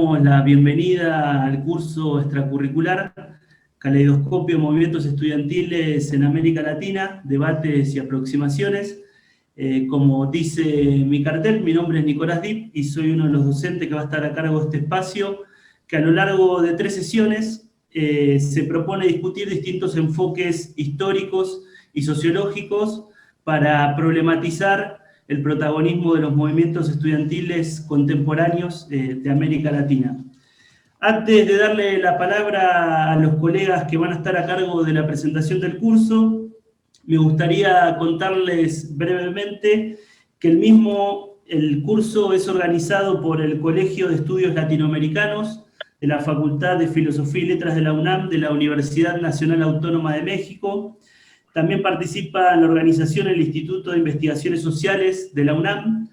damos la bienvenida al curso extracurricular Caleidoscopio Movimientos Estudiantiles en América Latina, Debates y Aproximaciones. Como dice mi cartel, mi nombre es Nicolás Dip y soy uno de los docentes que va a estar a cargo de este espacio, que a lo largo de 3 sesiones se propone discutir distintos enfoques históricos y sociológicos para problematizar el protagonismo de los movimientos estudiantiles contemporáneos de América Latina. Antes de darle la palabra a los colegas que van a estar a cargo de la presentación del curso, me gustaría contarles brevemente que el curso es organizado por el Colegio de Estudios Latinoamericanos de la Facultad de Filosofía y Letras de la UNAM, de la Universidad Nacional Autónoma de México. También participa en la organización el Instituto de Investigaciones Sociales de la UNAM.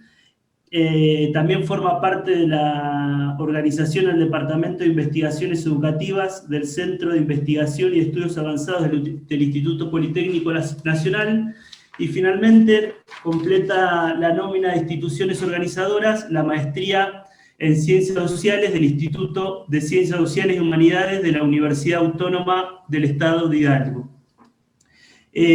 También forma parte de la organización el Departamento de Investigaciones Educativas del Centro de Investigación y Estudios Avanzados del Instituto Politécnico Nacional. Y finalmente completa la nómina de instituciones organizadoras, la maestría en Ciencias Sociales del Instituto de Ciencias Sociales y Humanidades de la Universidad Autónoma del Estado de Hidalgo.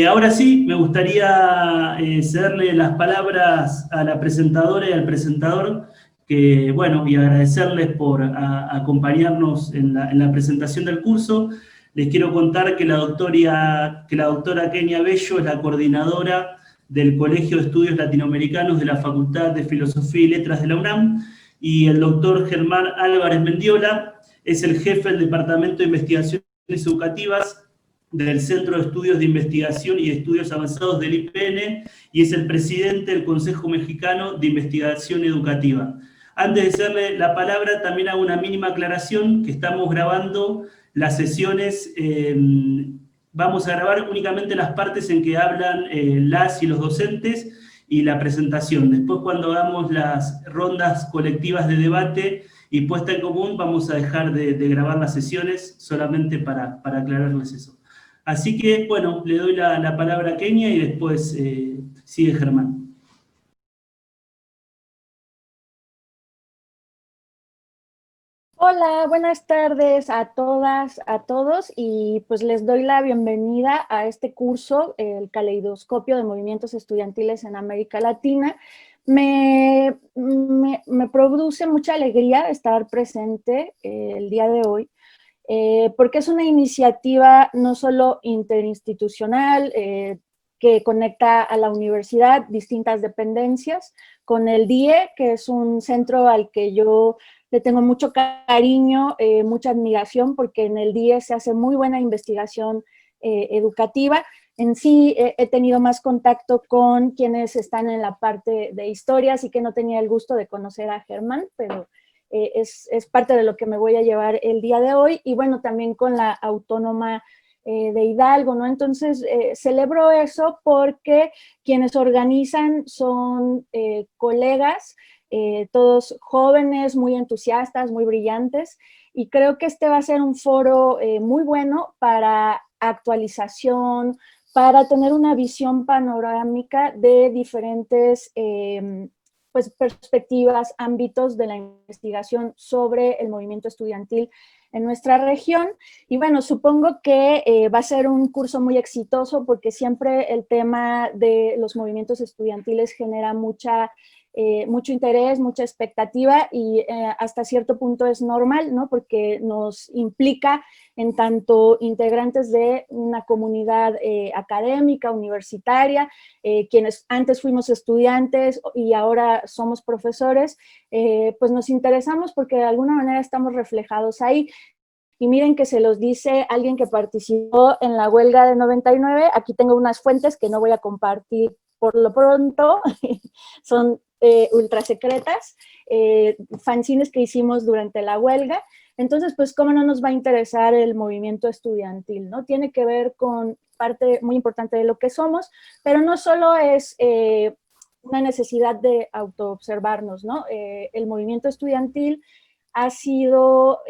Ahora sí, me gustaría cederle las palabras a la presentadora y al presentador, y agradecerles por acompañarnos en la presentación del curso. Les quiero contar que la doctora Kenia Bello es la coordinadora del Colegio de Estudios Latinoamericanos de la Facultad de Filosofía y Letras de la UNAM, y el doctor Germán Álvarez Mendiola es el jefe del Departamento de Investigaciones Educativas del Centro de Estudios de Investigación y Estudios Avanzados del IPN, y es el presidente del Consejo Mexicano de Investigación Educativa. Antes de hacerle la palabra, también hago una mínima aclaración, que estamos grabando las sesiones, vamos a grabar únicamente las partes en que hablan las y los docentes y la presentación. Después, cuando hagamos las rondas colectivas de debate y puesta en común, vamos a dejar de grabar las sesiones, solamente para aclararles eso. Así que, bueno, le doy la palabra a Kenia y después sigue Germán. Hola, buenas tardes a todas, a todos, y pues les doy la bienvenida a este curso, el Caleidoscopio de Movimientos Estudiantiles en América Latina. Me produce mucha alegría estar presente el día de hoy, porque es una iniciativa no solo interinstitucional, que conecta a la universidad, distintas dependencias, con el DIE, que es un centro al que yo le tengo mucho cariño, mucha admiración, porque en el DIE se hace muy buena investigación educativa. En sí he tenido más contacto con quienes están en la parte de historia, así que no tenía el gusto de conocer a Germán, pero es parte de lo que me voy a llevar el día de hoy, y bueno, también con la Autónoma de Hidalgo, ¿no? Entonces, celebro eso porque quienes organizan son colegas, todos jóvenes, muy entusiastas, muy brillantes, y creo que este va a ser un foro muy bueno para actualización, para tener una visión panorámica de diferentes pues, perspectivas, ámbitos de la investigación sobre el movimiento estudiantil en nuestra región. Y bueno, supongo que va a ser un curso muy exitoso, porque siempre el tema de los movimientos estudiantiles genera mucho interés, mucha expectativa, y hasta cierto punto es normal, ¿no? Porque nos implica en tanto integrantes de una comunidad académica, universitaria, quienes antes fuimos estudiantes y ahora somos profesores, pues nos interesamos porque de alguna manera estamos reflejados ahí. Y miren que se los dice alguien que participó en la huelga de 99. Aquí tengo unas fuentes que no voy a compartir por lo pronto, son ultra secretas, fanzines que hicimos durante la huelga. Entonces, pues, ¿cómo no nos va a interesar el movimiento estudiantil, no? Tiene que ver con parte muy importante de lo que somos, pero no solo es una necesidad de autoobservarnos, ¿no? El movimiento estudiantil ha sido,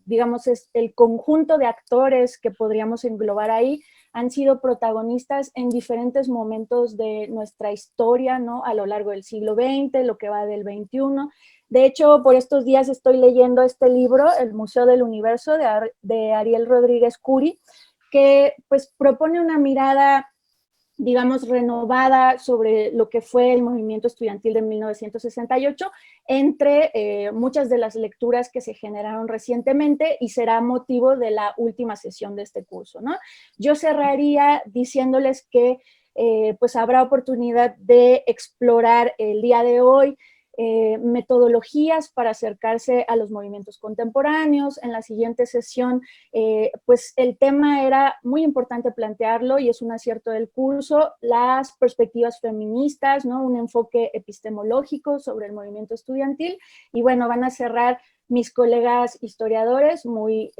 digamos, es el conjunto de actores que podríamos englobar ahí, han sido protagonistas en diferentes momentos de nuestra historia, ¿no? A lo largo del siglo XX, lo que va del XXI. De hecho, por estos días estoy leyendo este libro, El Museo del Universo, de Ariel Rodríguez Curi, que pues propone una mirada, digamos, renovada sobre lo que fue el movimiento estudiantil de 1968, entre muchas de las lecturas que se generaron recientemente, y será motivo de la última sesión de este curso, ¿no? Yo cerraría diciéndoles que pues habrá oportunidad de explorar el día de hoy metodologías para acercarse a los movimientos contemporáneos. En la siguiente sesión, pues el tema era muy importante plantearlo, y es un acierto del curso, las perspectivas feministas, ¿no? Un enfoque epistemológico sobre el movimiento estudiantil. Y bueno, van a cerrar mis colegas historiadores muy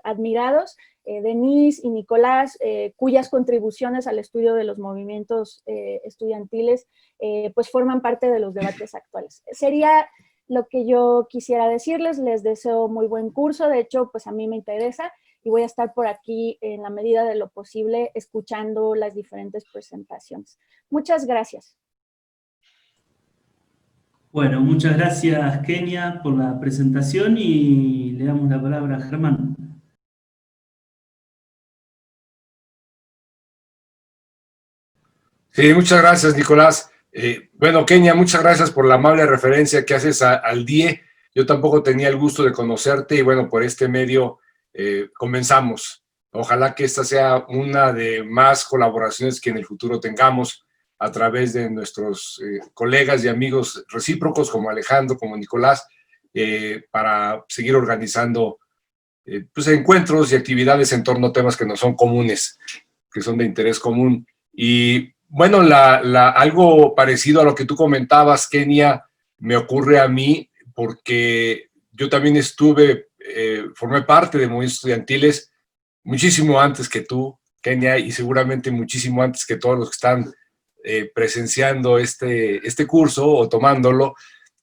admirados, Denise y Nicolás, cuyas contribuciones al estudio de los movimientos estudiantiles pues forman parte de los debates actuales. Sería lo que yo quisiera decirles. Les deseo muy buen curso. De hecho, pues a mí me interesa, y voy a estar por aquí en la medida de lo posible escuchando las diferentes presentaciones. Muchas gracias. Bueno, muchas gracias, Kenia, por la presentación, y le damos la palabra a Germán. Sí, muchas gracias, Nicolás. Bueno, Kenia, muchas gracias por la amable referencia que haces al DIE. Yo tampoco tenía el gusto de conocerte, y bueno, por este medio comenzamos. Ojalá que esta sea una de más colaboraciones que en el futuro tengamos a través de nuestros colegas y amigos recíprocos como Alejandro, como Nicolás, para seguir organizando pues, encuentros y actividades en torno a temas que nos son comunes, que son de interés común. Y bueno, algo parecido a lo que tú comentabas, Kenia, me ocurre a mí, porque yo también formé parte de movimientos estudiantiles muchísimo antes que tú, Kenia, y seguramente muchísimo antes que todos los que están presenciando este curso o tomándolo.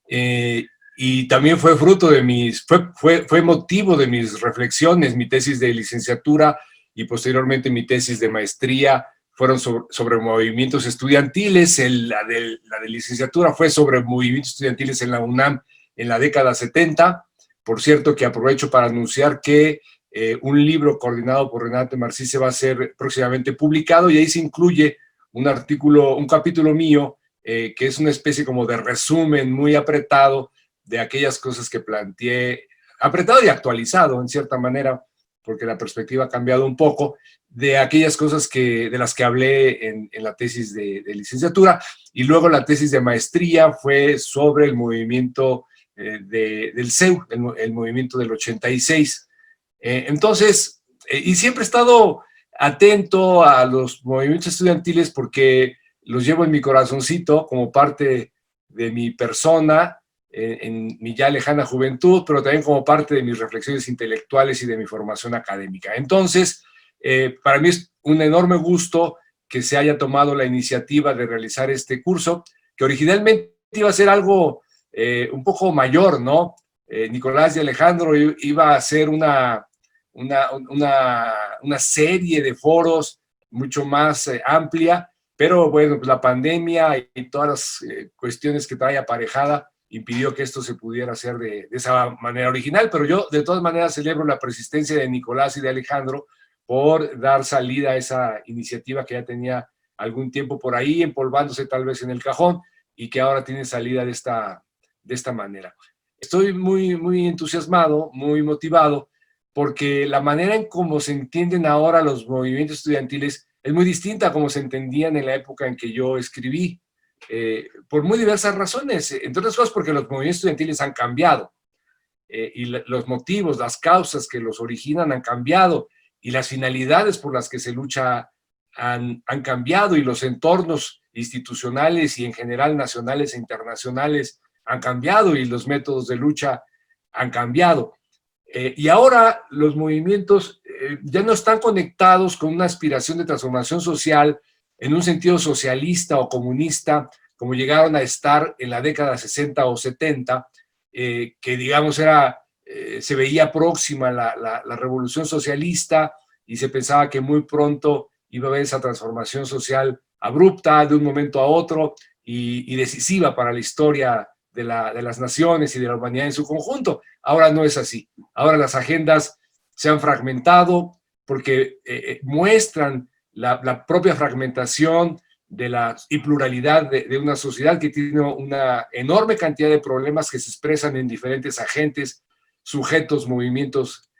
Y también fue fruto de fue motivo de mis reflexiones, mi tesis de licenciatura y posteriormente mi tesis de maestría fueron sobre movimientos estudiantiles. La de licenciatura fue sobre movimientos estudiantiles en la UNAM en la década 70. Por cierto, que aprovecho para anunciar que un libro coordinado por Renate Marcise va a ser próximamente publicado, y ahí se incluye un capítulo mío, que es una especie como de resumen muy apretado de aquellas cosas que planteé, apretado y actualizado en cierta manera, porque la perspectiva ha cambiado un poco, de aquellas cosas de las que hablé en la tesis de licenciatura. Y luego la tesis de maestría fue sobre el movimiento del CEU, el movimiento del 86. Entonces, y siempre he estado atento a los movimientos estudiantiles porque los llevo en mi corazoncito como parte de mi persona, en mi ya lejana juventud, pero también como parte de mis reflexiones intelectuales y de mi formación académica. Entonces, para mí es un enorme gusto que se haya tomado la iniciativa de realizar este curso, que originalmente iba a ser algo un poco mayor, ¿no? Nicolás y Alejandro iba a hacer una serie de foros mucho más amplia, pero bueno, pues la pandemia y todas las cuestiones que trae aparejada impidió que esto se pudiera hacer de esa manera original. Pero yo de todas maneras celebro la persistencia de Nicolás y de Alejandro por dar salida a esa iniciativa que ya tenía algún tiempo por ahí, empolvándose tal vez en el cajón, y que ahora tiene salida de esta manera. Estoy muy, muy entusiasmado, muy motivado, porque la manera en cómo se entienden ahora los movimientos estudiantiles es muy distinta a cómo se entendían en la época en que yo escribí, por muy diversas razones. Entre otras cosas porque los movimientos estudiantiles han cambiado, y los motivos, las causas que los originan han cambiado, y las finalidades por las que se lucha han cambiado, y los entornos institucionales y en general nacionales e internacionales han cambiado, y los métodos de lucha han cambiado. Y ahora los movimientos ya no están conectados con una aspiración de transformación social en un sentido socialista o comunista, como llegaron a estar en la década 60 o 70, que digamos se veía próxima la revolución socialista, y se pensaba que muy pronto iba a haber esa transformación social abrupta de un momento a otro y decisiva para la historia de las naciones y de la humanidad en su conjunto. Ahora no es así. Ahora las agendas se han fragmentado porque muestran la propia fragmentación y pluralidad de una sociedad que tiene una enorme cantidad de problemas que se expresan en diferentes agentes, sujetos, movimientos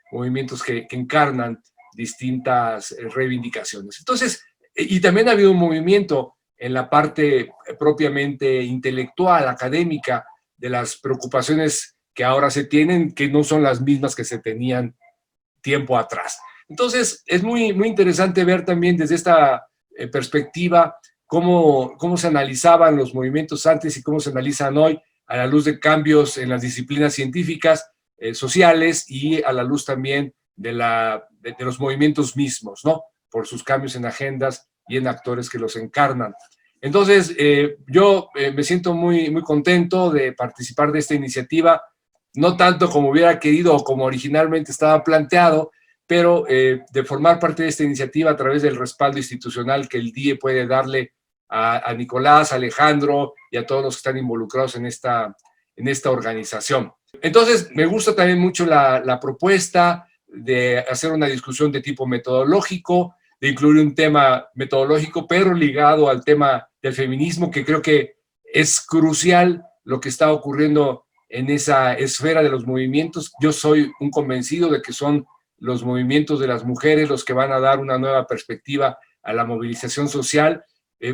que encarnan distintas reivindicaciones. Entonces, y también ha habido un movimiento en la parte propiamente intelectual, académica, de las preocupaciones que ahora se tienen, que no son las mismas que se tenían tiempo atrás. Entonces, es muy interesante ver también desde esta perspectiva cómo se analizaban los movimientos antes y cómo se analizan hoy a la luz de cambios en las disciplinas científicas, sociales y a la luz también de los movimientos mismos, ¿no? Por sus cambios en agendas y en actores que los encarnan. Entonces, yo me siento muy contento de participar de esta iniciativa, no tanto como hubiera querido o como originalmente estaba planteado, pero de formar parte de esta iniciativa a través del respaldo institucional que el DIE puede darle a Nicolás, a Alejandro y a todos los que están involucrados en esta organización. Entonces, me gusta también mucho la propuesta de hacer una discusión de tipo metodológico, de incluir un tema metodológico, pero ligado al tema del feminismo, que creo que es crucial lo que está ocurriendo en esa esfera de los movimientos. Yo soy un convencido de que son los movimientos de las mujeres los que van a dar una nueva perspectiva a la movilización social,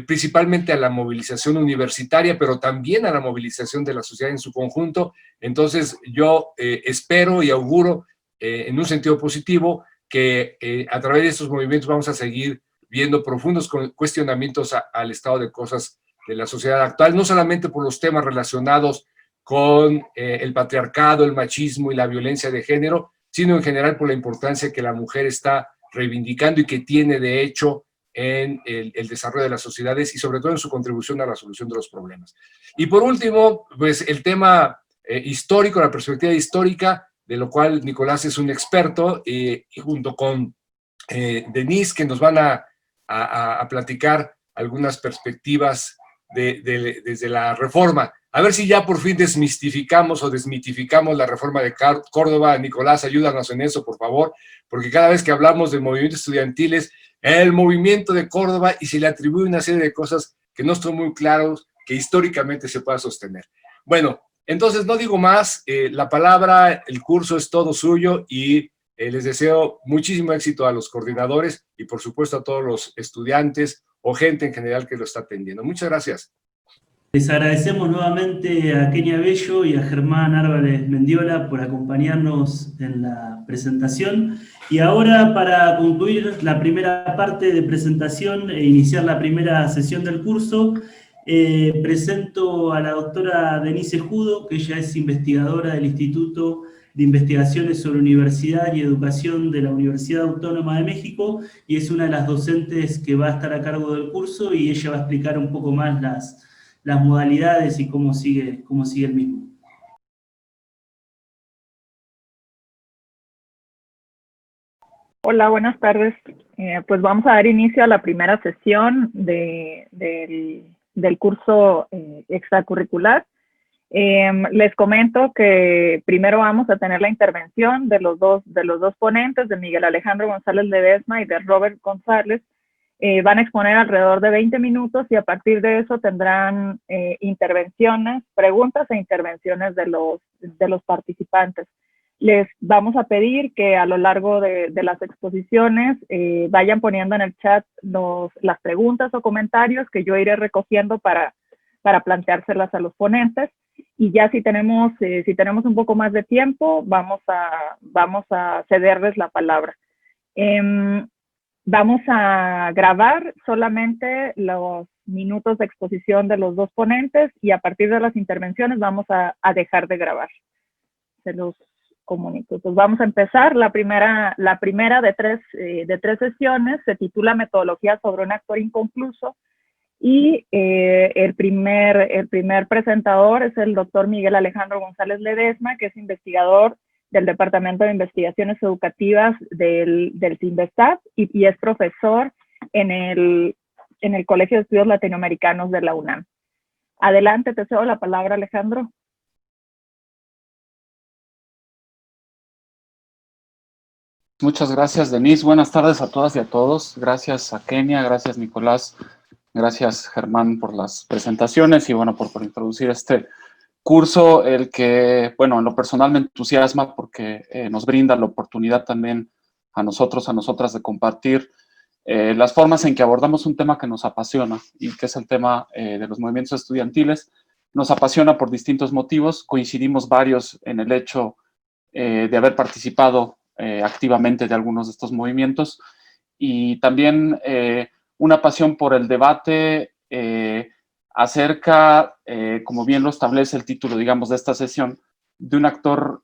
principalmente a la movilización universitaria, pero también a la movilización de la sociedad en su conjunto. Entonces, yo espero y auguro en un sentido positivo que a través de estos movimientos vamos a seguir viendo profundos cuestionamientos al estado de cosas de la sociedad actual, no solamente por los temas relacionados con el patriarcado, el machismo y la violencia de género, sino en general por la importancia que la mujer está reivindicando y que tiene de hecho en el desarrollo de las sociedades y sobre todo en su contribución a la solución de los problemas. Y por último, pues el tema histórico, la perspectiva histórica, de lo cual Nicolás es un experto, y junto con Denise, que nos van a platicar algunas perspectivas desde la reforma. A ver si ya por fin desmistificamos o desmitificamos la reforma de Córdoba. Nicolás, ayúdanos en eso, por favor, porque cada vez que hablamos de movimientos estudiantiles, el movimiento de Córdoba, y se le atribuye una serie de cosas que no están muy claros, que históricamente se pueda sostener. Bueno, entonces no digo más, la palabra, el curso es todo suyo y les deseo muchísimo éxito a los coordinadores y por supuesto a todos los estudiantes o gente en general que lo está atendiendo. Muchas gracias. Les agradecemos nuevamente a Kenia Bello y a Germán Álvarez Mendiola por acompañarnos en la presentación. Y ahora, para concluir la primera parte de presentación e iniciar la primera sesión del curso, presento a la doctora Denise Judo, que ella es investigadora del Instituto de Investigaciones sobre Universidad y Educación de la Universidad Autónoma de México, y es una de las docentes que va a estar a cargo del curso, y ella va a explicar un poco más las modalidades y cómo sigue el mismo. Hola, buenas tardes. Pues vamos a dar inicio a la primera sesión del curso extracurricular. Les comento que primero vamos a tener la intervención de los dos ponentes, de Miguel Alejandro González Ledesma y de Robert González. Van a exponer alrededor de 20 minutos y a partir de eso tendrán preguntas e intervenciones de los participantes. Les vamos a pedir que a lo largo de las exposiciones vayan poniendo en el chat las preguntas o comentarios que yo iré recogiendo para planteárselas a los ponentes. Y ya si tenemos un poco más de tiempo, vamos a cederles la palabra. Vamos a grabar solamente los minutos de exposición de los dos ponentes y a partir de las intervenciones vamos a dejar de grabar. Se los comunico. Pues vamos a empezar. La primera de tres sesiones se titula Metodología sobre un actor inconcluso y el primer presentador es el doctor Miguel Alejandro González Ledesma, que es investigador del Departamento de Investigaciones Educativas del CINVESTAB y es profesor en el Colegio de Estudios Latinoamericanos de la UNAM. Adelante, te cedo la palabra, Alejandro. Muchas gracias, Denise. Buenas tardes a todas y a todos. Gracias a Kenia, gracias Nicolás, gracias Germán por las presentaciones y bueno, por introducir este curso, el que, bueno, en lo personal me entusiasma porque nos brinda la oportunidad también a nosotros, a nosotras de compartir las formas en que abordamos un tema que nos apasiona y que es el tema de los movimientos estudiantiles. Nos apasiona por distintos motivos, coincidimos varios en el hecho de haber participado activamente de algunos de estos movimientos y también una pasión por el debate acerca, como bien lo establece el título, digamos, de esta sesión, de un actor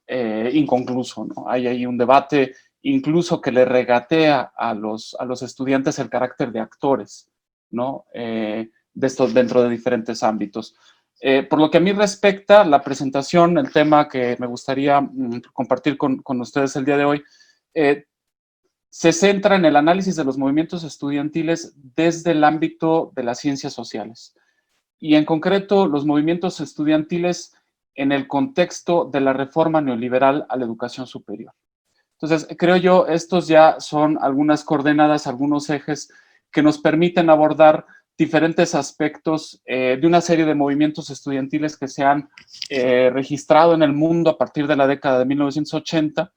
inconcluso, ¿no? Hay ahí un debate incluso que le regatea a los estudiantes el carácter de actores, ¿no? De estos dentro de diferentes ámbitos. Por lo que a mí respecta, la presentación, el tema que me gustaría compartir con ustedes el día de hoy, se centra en el análisis de los movimientos estudiantiles desde el ámbito de las ciencias sociales. Y en concreto, los movimientos estudiantiles en el contexto de la reforma neoliberal a la educación superior. Entonces, creo yo, estos ya son algunas coordenadas, algunos ejes que nos permiten abordar diferentes aspectos de una serie de movimientos estudiantiles que se han registrado en el mundo a partir de la década de 1980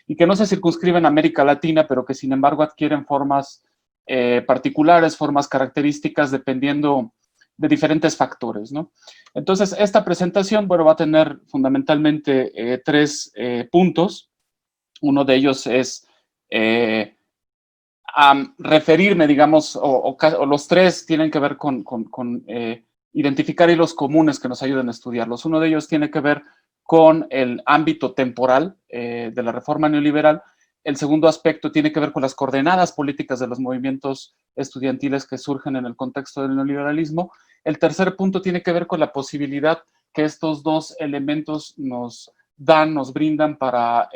y que no se circunscriben a América Latina, pero que sin embargo adquieren formas particulares, formas características, dependiendo de diferentes factores, ¿no? Entonces, esta presentación, bueno, va a tener fundamentalmente tres puntos. Uno de ellos es referirme, digamos, o los tres tienen que ver con identificar hilos comunes que nos ayuden a estudiarlos. Uno de ellos tiene que ver con el ámbito temporal de la reforma neoliberal. El segundo aspecto tiene que ver con las coordenadas políticas de los movimientos estudiantiles que surgen en el contexto del neoliberalismo. El tercer punto tiene que ver con la posibilidad que estos dos elementos nos brindan para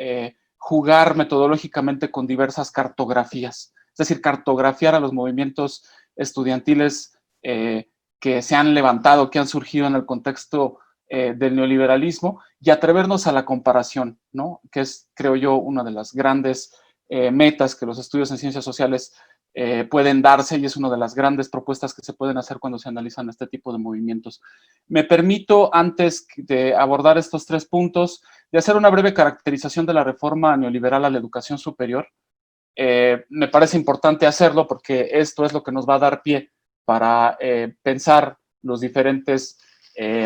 jugar metodológicamente con diversas cartografías. Es decir, cartografiar a los movimientos estudiantiles que se han levantado, que han surgido en el contexto del neoliberalismo y atrevernos a la comparación, ¿no? Que es, creo yo, una de las grandes metas que los estudios en ciencias sociales pueden darse y es una de las grandes propuestas que se pueden hacer cuando se analizan este tipo de movimientos. Me permito, antes de abordar estos tres puntos, de hacer una breve caracterización de la reforma neoliberal a la educación superior. Me parece importante hacerlo porque esto es lo que nos va a dar pie para pensar los diferentes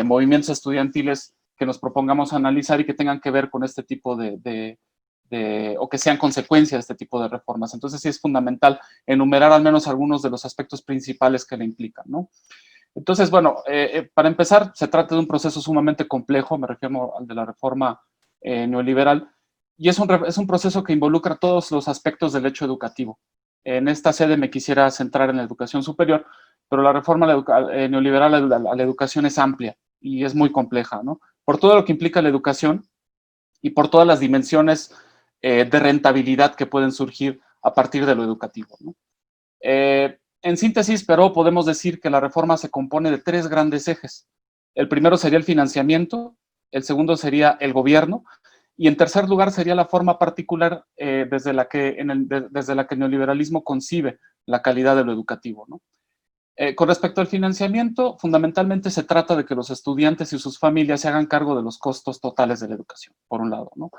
movimientos estudiantiles que nos propongamos analizar y que tengan que ver con este tipo o que sean consecuencia de este tipo de reformas. Entonces sí es fundamental enumerar al menos algunos de los aspectos principales que le implican, ¿no? Entonces, bueno, para empezar, se trata de un proceso sumamente complejo, me refiero al de la reforma neoliberal, y es un proceso que involucra todos los aspectos del hecho educativo. En esta sede me quisiera centrar en la educación superior, pero la reforma neoliberal a la educación es amplia y es muy compleja, ¿no? Por todo lo que implica la educación y por todas las dimensiones de rentabilidad que pueden surgir a partir de lo educativo, ¿no? En síntesis, pero podemos decir que la reforma se compone de tres grandes ejes. El primero sería el financiamiento, el segundo sería el gobierno, y en tercer lugar sería la forma particular desde la que el neoliberalismo concibe la calidad de lo educativo, ¿no? Con respecto al financiamiento, fundamentalmente se trata de que los estudiantes y sus familias se hagan cargo de los costos totales de la educación, por un lado, ¿no?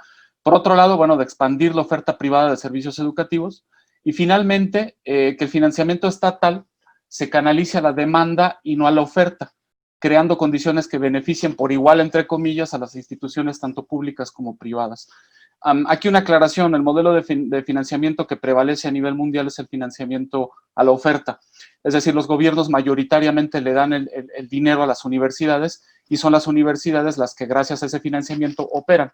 Por otro lado, bueno, de expandir la oferta privada de servicios educativos y finalmente que el financiamiento estatal se canalice a la demanda y no a la oferta, creando condiciones que beneficien por igual, entre comillas, a las instituciones tanto públicas como privadas. Aquí una aclaración, el modelo de financiamiento que prevalece a nivel mundial es el financiamiento a la oferta. Es decir, los gobiernos mayoritariamente le dan el dinero a las universidades y son las universidades las que gracias a ese financiamiento operan.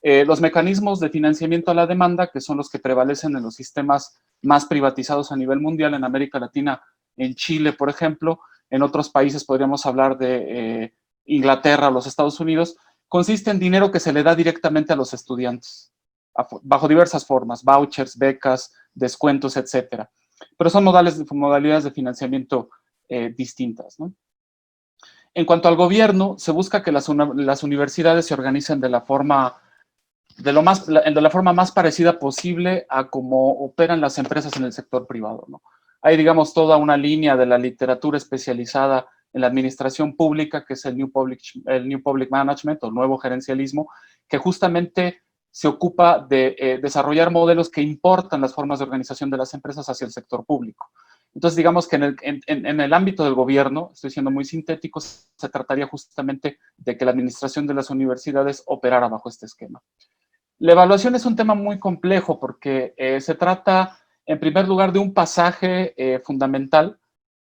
Los mecanismos de financiamiento a la demanda, que son los que prevalecen en los sistemas más privatizados a nivel mundial, en América Latina, en Chile, por ejemplo, en otros países podríamos hablar de Inglaterra o los Estados Unidos, consiste en dinero que se le da directamente a los estudiantes, bajo diversas formas, vouchers, becas, descuentos, etc. pero son modalidades de financiamiento distintas, ¿no? En cuanto al gobierno, se busca que las universidades se organicen de la forma más parecida posible a cómo operan las empresas en el sector privado, ¿no? Hay, digamos, toda una línea de la literatura especializada en la administración pública, que es el New Public Management o nuevo gerencialismo, que justamente se ocupa de desarrollar modelos que importan las formas de organización de las empresas hacia el sector público. Entonces, digamos que en el ámbito del gobierno, estoy siendo muy sintético, se trataría justamente de que la administración de las universidades operara bajo este esquema. La evaluación es un tema muy complejo porque se trata, en primer lugar, de un pasaje fundamental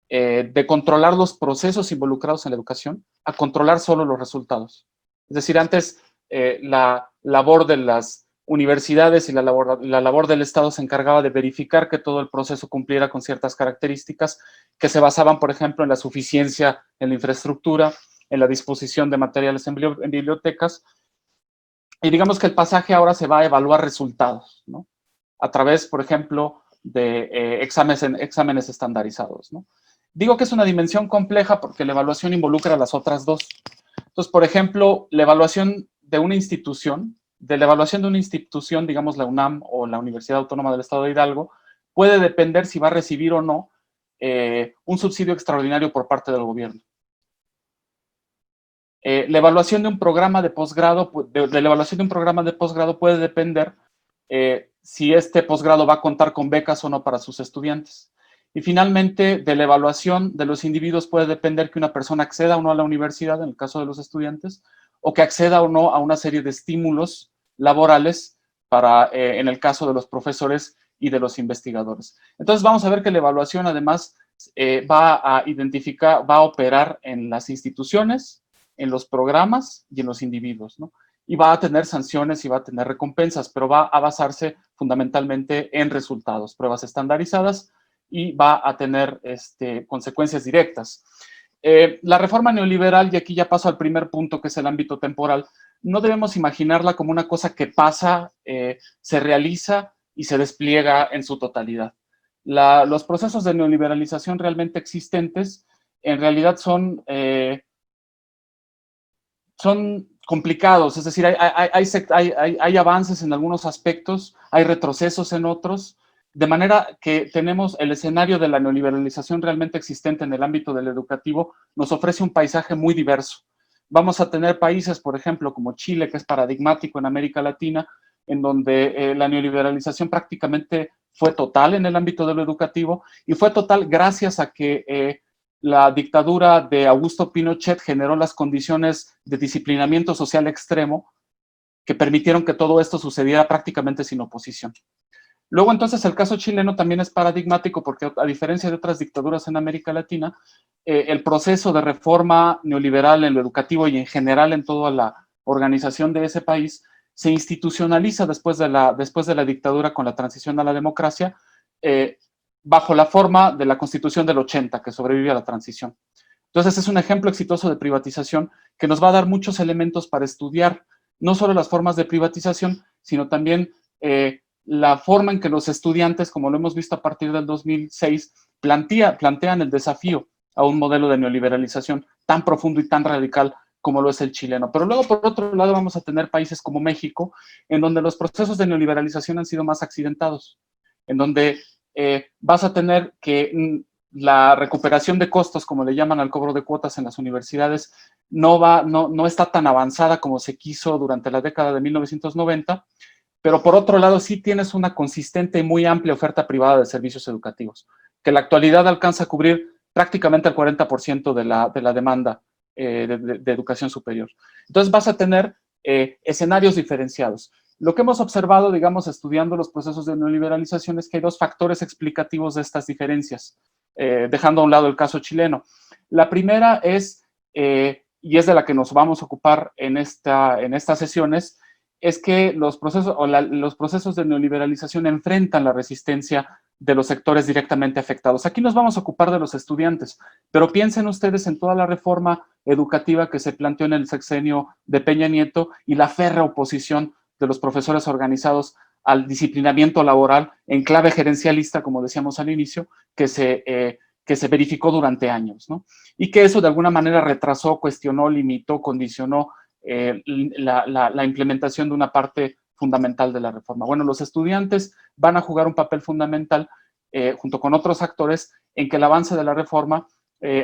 de controlar los procesos involucrados en la educación a controlar solo los resultados. Es decir, antes la labor de las universidades y la labor del Estado se encargaba de verificar que todo el proceso cumpliera con ciertas características que se basaban, por ejemplo, en la suficiencia en la infraestructura, en la disposición de materiales en bibliotecas. Y digamos que el pasaje ahora se va a evaluar resultados, ¿no? A través, por ejemplo, de exámenes estandarizados, ¿no? Digo que es una dimensión compleja porque la evaluación involucra a las otras dos. Entonces, por ejemplo, la evaluación de una institución, digamos la UNAM o la Universidad Autónoma del Estado de Hidalgo, puede depender si va a recibir o no un subsidio extraordinario por parte del gobierno. La evaluación de un programa de posgrado, puede depender si este posgrado va a contar con becas o no para sus estudiantes. Y finalmente, de la evaluación de los individuos puede depender que una persona acceda o no a la universidad, en el caso de los estudiantes, o que acceda o no a una serie de estímulos laborales en el caso de los profesores y de los investigadores. Entonces vamos a ver que la evaluación además va a operar en las instituciones, en los programas y en los individuos, ¿no? Y va a tener sanciones y va a tener recompensas, pero va a basarse fundamentalmente en resultados, pruebas estandarizadas, y va a tener consecuencias directas. La reforma neoliberal, y aquí ya paso al primer punto, que es el ámbito temporal, no debemos imaginarla como una cosa que pasa, se realiza y se despliega en su totalidad. Los procesos de neoliberalización realmente existentes en realidad son complicados, es decir, hay avances en algunos aspectos, hay retrocesos en otros, de manera que tenemos el escenario de la neoliberalización realmente existente en el ámbito del educativo, nos ofrece un paisaje muy diverso. Vamos a tener países, por ejemplo, como Chile, que es paradigmático en América Latina, en donde la neoliberalización prácticamente fue total en el ámbito de lo educativo, y fue total gracias a que la dictadura de Augusto Pinochet generó las condiciones de disciplinamiento social extremo que permitieron que todo esto sucediera prácticamente sin oposición. Luego, entonces, el caso chileno también es paradigmático porque, a diferencia de otras dictaduras en América Latina, el proceso de reforma neoliberal en lo educativo y en general en toda la organización de ese país se institucionaliza después de la dictadura con la transición a la democracia, bajo la forma de la Constitución del 80, que sobrevive a la transición. Entonces, es un ejemplo exitoso de privatización que nos va a dar muchos elementos para estudiar no solo las formas de privatización, sino también la forma en que los estudiantes, como lo hemos visto a partir del 2006, plantean el desafío a un modelo de neoliberalización tan profundo y tan radical como lo es el chileno. Pero luego, por otro lado, vamos a tener países como México, en donde los procesos de neoliberalización han sido más accidentados, en donde vas a tener que la recuperación de costos, como le llaman al cobro de cuotas en las universidades, no está tan avanzada como se quiso durante la década de 1990, pero por otro lado sí tienes una consistente y muy amplia oferta privada de servicios educativos, que en la actualidad alcanza a cubrir prácticamente el 40% de la demanda de educación superior. Entonces vas a tener escenarios diferenciados. Lo que hemos observado, digamos, estudiando los procesos de neoliberalización es que hay dos factores explicativos de estas diferencias, dejando a un lado el caso chileno. La primera es, y es de la que nos vamos a ocupar en estas sesiones, es que los procesos de neoliberalización enfrentan la resistencia de los sectores directamente afectados. Aquí nos vamos a ocupar de los estudiantes, pero piensen ustedes en toda la reforma educativa que se planteó en el sexenio de Peña Nieto y la férrea oposición de los profesores organizados al disciplinamiento laboral en clave gerencialista, como decíamos al inicio, que se verificó durante años, ¿no? Y que eso de alguna manera retrasó, cuestionó, limitó, condicionó la implementación de una parte fundamental de la reforma. Bueno, los estudiantes van a jugar un papel fundamental junto con otros actores en que el avance de la reforma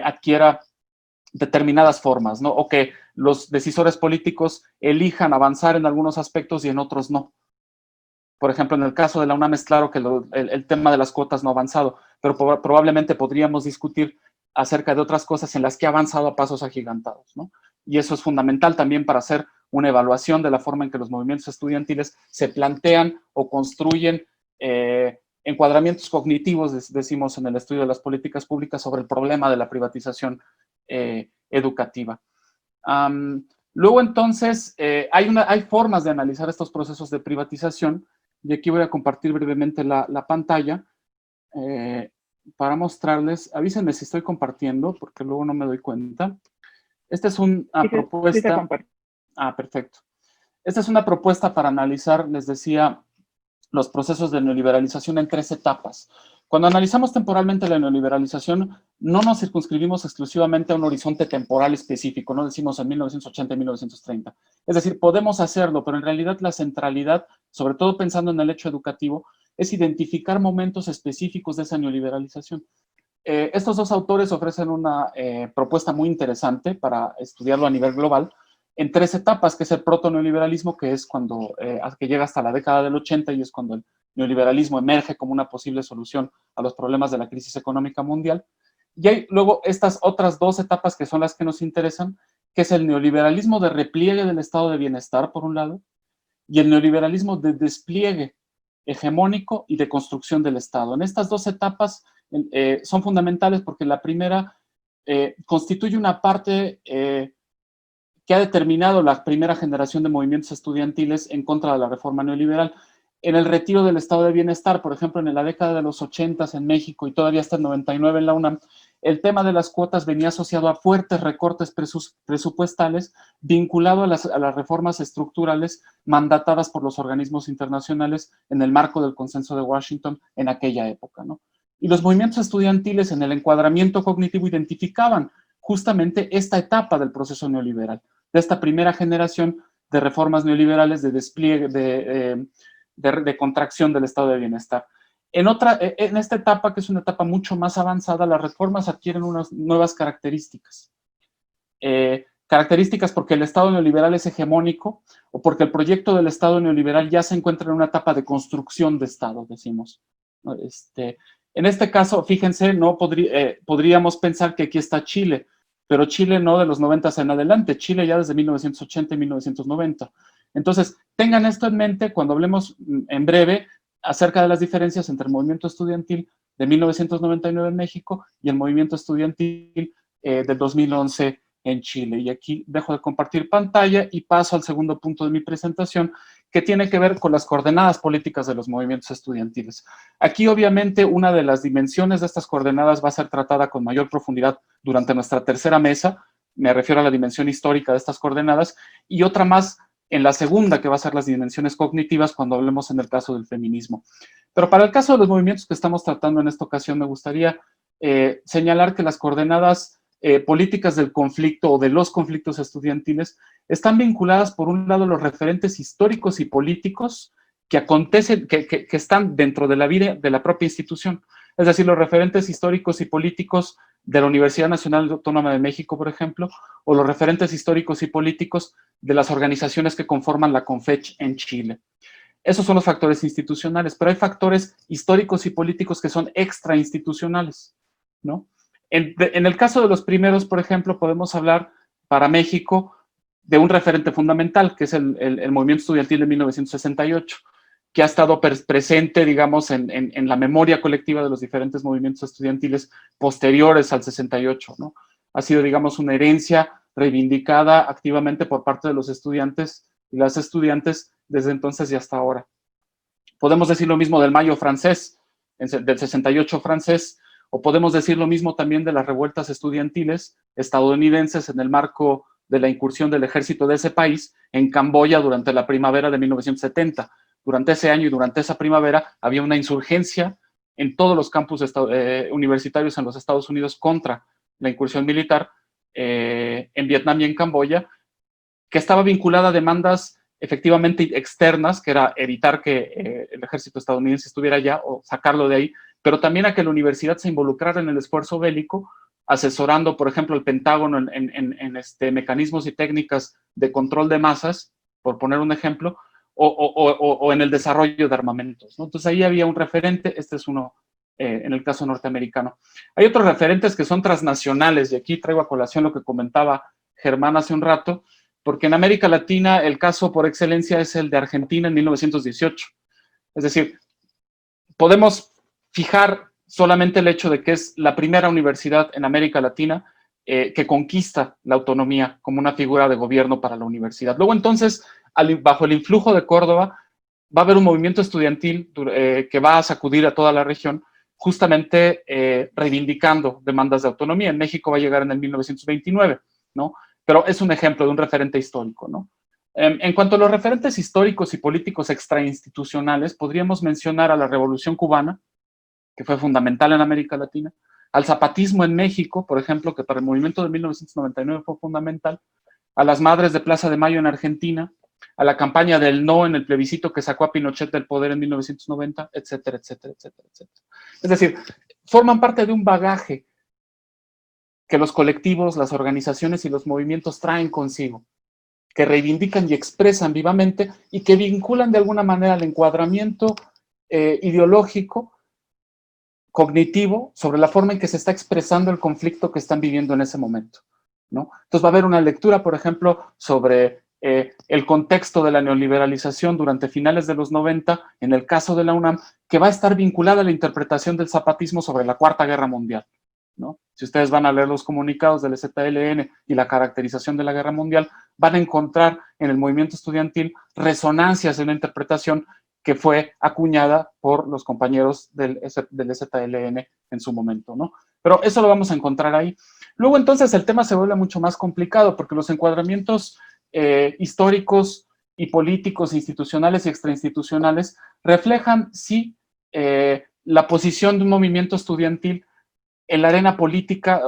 adquiera determinadas formas, ¿no? O que los decisores políticos elijan avanzar en algunos aspectos y en otros no. Por ejemplo, en el caso de la UNAM es claro que el tema de las cuotas no ha avanzado, pero probablemente podríamos discutir acerca de otras cosas en las que ha avanzado a pasos agigantados, ¿no? Y eso es fundamental también para hacer una evaluación de la forma en que los movimientos estudiantiles se plantean o construyen encuadramientos cognitivos, decimos en el estudio de las políticas públicas, sobre el problema de la privatización educativa. Luego, entonces, hay formas de analizar estos procesos de privatización, y aquí voy a compartir brevemente la pantalla para mostrarles. Avísenme si estoy compartiendo, porque luego no me doy cuenta. Esta es una propuesta. Perfecto. Esta es una propuesta para analizar, les decía, los procesos de neoliberalización en 3 etapas. Cuando analizamos temporalmente la neoliberalización, no nos circunscribimos exclusivamente a un horizonte temporal específico, no decimos en 1980 y 1930. Es decir, podemos hacerlo, pero en realidad la centralidad, sobre todo pensando en el hecho educativo, es identificar momentos específicos de esa neoliberalización. Estos 2 autores ofrecen una propuesta muy interesante para estudiarlo a nivel global, en 3 etapas, que es el proto-neoliberalismo, que es cuando, que llega hasta la década del 80 y es cuando el neoliberalismo emerge como una posible solución a los problemas de la crisis económica mundial. Y hay luego estas otras 2 etapas que son las que nos interesan, que es el neoliberalismo de repliegue del estado de bienestar, por un lado, y el neoliberalismo de despliegue hegemónico y de construcción del Estado. En estas 2 etapas son fundamentales porque la primera constituye una parte que ha determinado la primera generación de movimientos estudiantiles en contra de la reforma neoliberal. En el retiro del estado de bienestar, por ejemplo, en la década de los 80 en México y todavía hasta el 99 en la UNAM, el tema de las cuotas venía asociado a fuertes recortes presupuestales vinculado a las reformas estructurales mandatadas por los organismos internacionales en el marco del consenso de Washington en aquella época, ¿no? Y los movimientos estudiantiles en el encuadramiento cognitivo identificaban justamente esta etapa del proceso neoliberal, de esta primera generación de reformas neoliberales de despliegue, de contracción del estado de bienestar. En esta etapa, que es una etapa mucho más avanzada, las reformas adquieren unas nuevas características. Características porque el estado neoliberal es hegemónico o porque el proyecto del estado neoliberal ya se encuentra en una etapa de construcción de estado, decimos. En este caso, fíjense, no podríamos pensar que aquí está Chile, pero Chile no de los 90 en adelante, Chile ya desde 1980 y 1990. Entonces, tengan esto en mente cuando hablemos en breve acerca de las diferencias entre el movimiento estudiantil de 1999 en México y el movimiento estudiantil del 2011 en Chile. Y aquí dejo de compartir pantalla y paso al segundo punto de mi presentación, que tiene que ver con las coordenadas políticas de los movimientos estudiantiles. Aquí, obviamente, una de las dimensiones de estas coordenadas va a ser tratada con mayor profundidad durante nuestra tercera mesa, me refiero a la dimensión histórica de estas coordenadas, y otra más en la segunda, que va a ser las dimensiones cognitivas, cuando hablemos en el caso del feminismo. Pero para el caso de los movimientos que estamos tratando en esta ocasión, me gustaría señalar que las coordenadas políticas del conflicto o de los conflictos estudiantiles están vinculadas, por un lado, los referentes históricos y políticos que acontecen, que están dentro de la vida de la propia institución. Es decir, los referentes históricos y políticos de la Universidad Nacional Autónoma de México, por ejemplo, o los referentes históricos y políticos de las organizaciones que conforman la CONFECH en Chile. Esos son los factores institucionales, pero hay factores históricos y políticos que son extrainstitucionales, ¿no? En el caso de los primeros, por ejemplo, podemos hablar para México de un referente fundamental, que es el movimiento estudiantil de 1968, que ha estado presente, digamos, en la memoria colectiva de los diferentes movimientos estudiantiles posteriores al 68, ¿no? Ha sido, digamos, una herencia reivindicada activamente por parte de los estudiantes y las estudiantes desde entonces y hasta ahora. Podemos decir lo mismo del Mayo francés, del 68 francés, o podemos decir lo mismo también de las revueltas estudiantiles estadounidenses en el marco de la incursión del ejército de ese país en Camboya durante la primavera de 1970, durante ese año y durante esa primavera había una insurgencia en todos los campus universitarios en los Estados Unidos contra la incursión militar en Vietnam y en Camboya, que estaba vinculada a demandas efectivamente externas, que era evitar que el ejército estadounidense estuviera allá o sacarlo de ahí, pero también a que la universidad se involucrara en el esfuerzo bélico, asesorando, por ejemplo, el Pentágono en mecanismos y técnicas de control de masas, por poner un ejemplo, o en el desarrollo de armamentos, ¿no? Entonces ahí había un referente, este es uno en el caso norteamericano. Hay otros referentes que son transnacionales, y aquí traigo a colación lo que comentaba Germán hace un rato, porque en América Latina el caso por excelencia es el de Argentina en 1918. Es decir, podemos fijar solamente el hecho de que es la primera universidad en América Latina que conquista la autonomía como una figura de gobierno para la universidad. Luego entonces, bajo el influjo de Córdoba, va a haber un movimiento estudiantil que va a sacudir a toda la región, justamente reivindicando demandas de autonomía. En México va a llegar en el 1929, ¿no? Pero es un ejemplo de un referente histórico, ¿no? En cuanto a los referentes históricos y políticos extrainstitucionales, podríamos mencionar a la Revolución Cubana, que fue fundamental en América Latina, al zapatismo en México, por ejemplo, que para el movimiento de 1999 fue fundamental, a las Madres de Plaza de Mayo en Argentina, a la campaña del no en el plebiscito que sacó a Pinochet del poder en 1990, etcétera, etcétera, etcétera, etcétera. Es decir, forman parte de un bagaje que los colectivos, las organizaciones y los movimientos traen consigo, que reivindican y expresan vivamente y que vinculan de alguna manera al encuadramiento ideológico, cognitivo, sobre la forma en que se está expresando el conflicto que están viviendo en ese momento, ¿no? Entonces va a haber una lectura, por ejemplo, sobre el contexto de la neoliberalización durante finales de los 90, en el caso de la UNAM, que va a estar vinculada a la interpretación del zapatismo sobre la Cuarta Guerra Mundial, ¿no? Si ustedes van a leer los comunicados del ZLN y la caracterización de la Guerra Mundial, van a encontrar en el movimiento estudiantil resonancias de una interpretación que fue acuñada por los compañeros del ZLN en su momento, ¿no? Pero eso lo vamos a encontrar ahí. Luego entonces el tema se vuelve mucho más complicado porque los encuadramientos históricos y políticos, institucionales y extrainstitucionales reflejan, sí, la posición de un movimiento estudiantil en la arena política,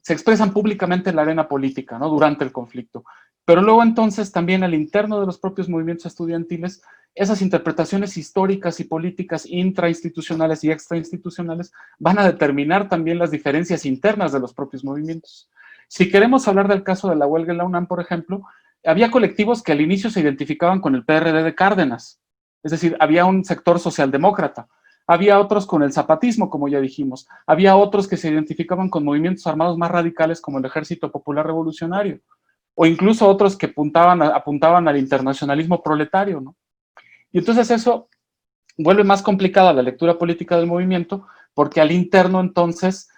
se expresan públicamente en la arena política, ¿no? Durante el conflicto. Pero luego entonces también al interno de los propios movimientos estudiantiles, esas interpretaciones históricas y políticas intrainstitucionales y extrainstitucionales van a determinar también las diferencias internas de los propios movimientos. Si queremos hablar del caso de la huelga en la UNAM, por ejemplo, había colectivos que al inicio se identificaban con el PRD de Cárdenas, es decir, había un sector socialdemócrata, había otros con el zapatismo, como ya dijimos, había otros que se identificaban con movimientos armados más radicales como el Ejército Popular Revolucionario, o incluso otros que apuntaban al internacionalismo proletario, ¿no? Y entonces eso vuelve más complicada la lectura política del movimiento, porque al interno entonces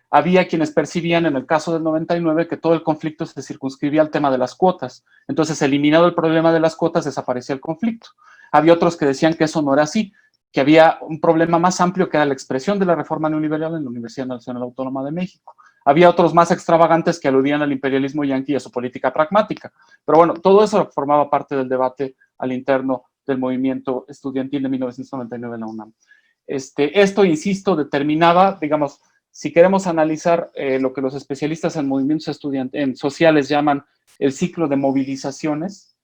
había quienes percibían en el caso del 99 que todo el conflicto se circunscribía al tema de las cuotas. Entonces, eliminado el problema de las cuotas, desaparecía el conflicto. Había otros que decían que eso no era así, que había un problema más amplio que era la expresión de la reforma neoliberal en la Universidad Nacional Autónoma de México. Había otros más extravagantes que aludían al imperialismo yanqui y a su política pragmática. Pero bueno, todo eso formaba parte del debate al interno del movimiento estudiantil de 1999 en la UNAM. Esto, insisto, determinaba, digamos, si queremos analizar lo que los especialistas en movimientos estudiantiles sociales llaman el ciclo de movilizaciones,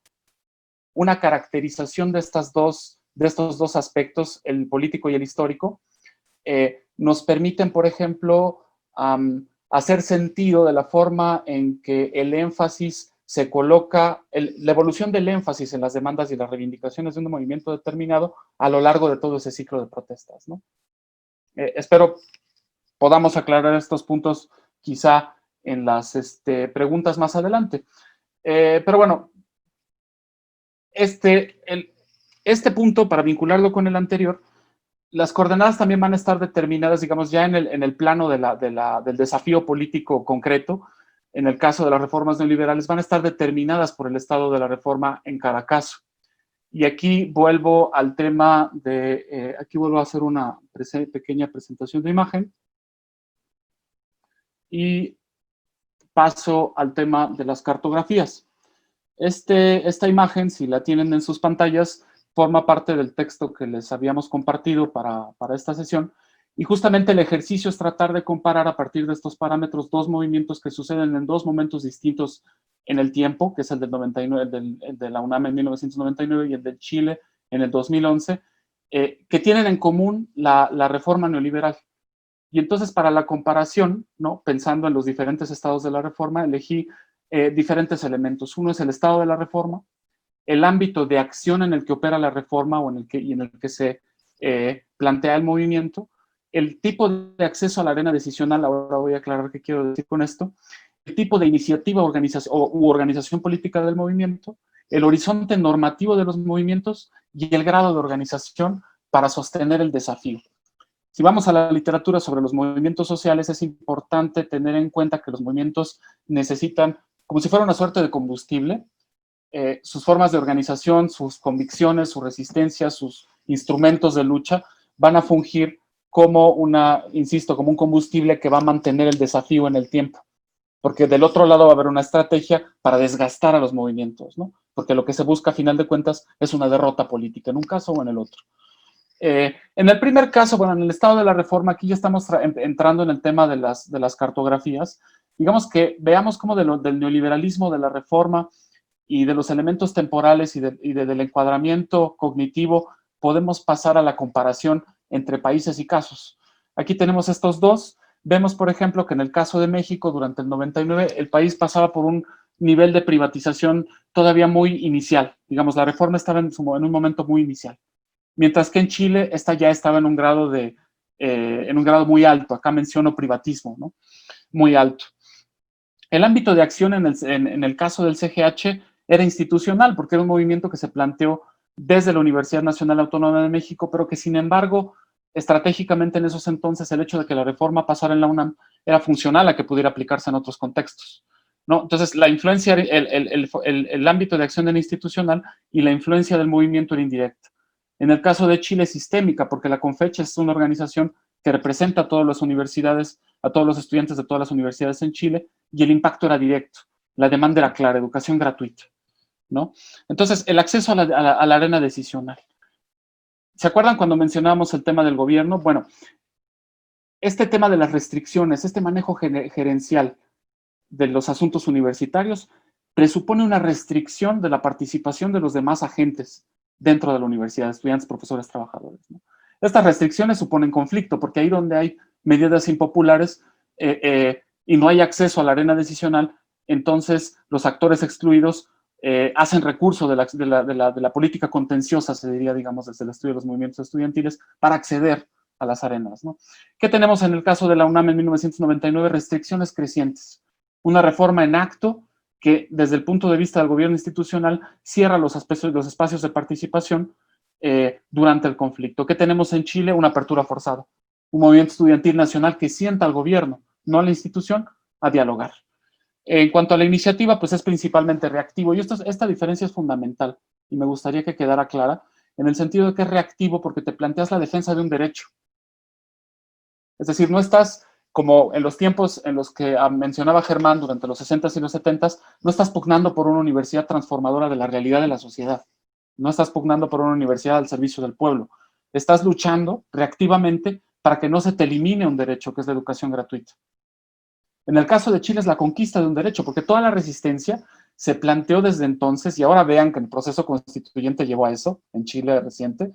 una caracterización de estos dos aspectos, el político y el histórico, nos permiten, por ejemplo, hacer sentido de la forma en que el énfasis se coloca, la evolución del énfasis en las demandas y las reivindicaciones de un movimiento determinado a lo largo de todo ese ciclo de protestas, ¿no? Espero podamos aclarar estos puntos quizá en las preguntas más adelante. Pero bueno, este punto, para vincularlo con el anterior, las coordenadas también van a estar determinadas, digamos, ya en el plano del desafío político concreto. En el caso de las reformas neoliberales, van a estar determinadas por el estado de la reforma en cada caso. Y aquí vuelvo al tema de, aquí vuelvo a hacer una pequeña presentación de imagen. Y paso al tema de las cartografías. Esta imagen, si la tienen en sus pantallas, forma parte del texto que les habíamos compartido para esta sesión, y justamente el ejercicio es tratar de comparar a partir de estos parámetros dos movimientos que suceden en dos momentos distintos en el tiempo, que es el del 99, el de la UNAM en 1999 y el de Chile en el 2011, que tienen en común la reforma neoliberal. Y entonces, para la comparación, ¿no?, pensando en los diferentes estados de la reforma, elegí diferentes elementos. Uno es el estado de la reforma, el ámbito de acción en el que opera la reforma o en el que se plantea el movimiento, el tipo de acceso a la arena decisional, ahora voy a aclarar qué quiero decir con esto, el tipo de iniciativa u organización política del movimiento, el horizonte normativo de los movimientos y el grado de organización para sostener el desafío. Si vamos a la literatura sobre los movimientos sociales, es importante tener en cuenta que los movimientos necesitan, como si fuera una suerte de combustible, sus formas de organización, sus convicciones, su resistencia, sus instrumentos de lucha, van a fungir como como un combustible que va a mantener el desafío en el tiempo. Porque del otro lado va a haber una estrategia para desgastar a los movimientos, ¿no? Porque lo que se busca a final de cuentas es una derrota política en un caso o en el otro. En el primer caso, bueno, en el estado de la reforma, aquí ya estamos entrando en el tema de las cartografías. Digamos que veamos cómo del neoliberalismo, de la reforma y de los elementos temporales y del encuadramiento cognitivo podemos pasar a la comparación entre países y casos. Aquí tenemos estos dos. Vemos, por ejemplo, que en el caso de México, durante el 99, el país pasaba por un nivel de privatización todavía muy inicial. Digamos, la reforma estaba en un momento muy inicial. Mientras que en Chile, esta ya estaba en un grado muy alto. Acá menciono privatismo, ¿no? Muy alto. El ámbito de acción en el caso del CGH era institucional, porque era un movimiento que se planteó desde la Universidad Nacional Autónoma de México, pero que sin embargo, estratégicamente en esos entonces, el hecho de que la reforma pasara en la UNAM era funcional a que pudiera aplicarse en otros contextos, ¿no? Entonces, la influencia, el ámbito de acción era institucional y la influencia del movimiento era indirecta. En el caso de Chile, sistémica, porque la CONFECH es una organización que representa a todas las universidades, a todos los estudiantes de todas las universidades en Chile, y el impacto era directo. La demanda era clara, educación gratuita, ¿no? Entonces, el acceso a la arena decisional. ¿Se acuerdan cuando mencionábamos el tema del gobierno? Bueno, este tema de las restricciones, este manejo gerencial de los asuntos universitarios, presupone una restricción de la participación de los demás agentes dentro de la universidad, estudiantes, profesores, trabajadores, ¿no? Estas restricciones suponen conflicto, porque ahí donde hay medidas impopulares y no hay acceso a la arena decisional, entonces los actores excluidos hacen recurso de la política contenciosa, se diría, digamos, desde el estudio de los movimientos estudiantiles, para acceder a las arenas, ¿no? ¿Qué tenemos en el caso de la UNAM en 1999? Restricciones crecientes. Una reforma en acto que, desde el punto de vista del gobierno institucional, cierra los espacios de participación durante el conflicto. ¿Qué tenemos en Chile? Una apertura forzada. Un movimiento estudiantil nacional que sienta al gobierno, no a la institución, a dialogar. En cuanto a la iniciativa, pues es principalmente reactivo. Y esta diferencia es fundamental y me gustaría que quedara clara en el sentido de que es reactivo porque te planteas la defensa de un derecho. Es decir, no estás como en los tiempos en los que mencionaba Germán durante los 60s y los 70s, no estás pugnando por una universidad transformadora de la realidad de la sociedad. No estás pugnando por una universidad al servicio del pueblo. Estás luchando reactivamente para que no se te elimine un derecho, que es la educación gratuita. En el caso de Chile es la conquista de un derecho, porque toda la resistencia se planteó desde entonces, y ahora vean que el proceso constituyente llevó a eso, en Chile reciente,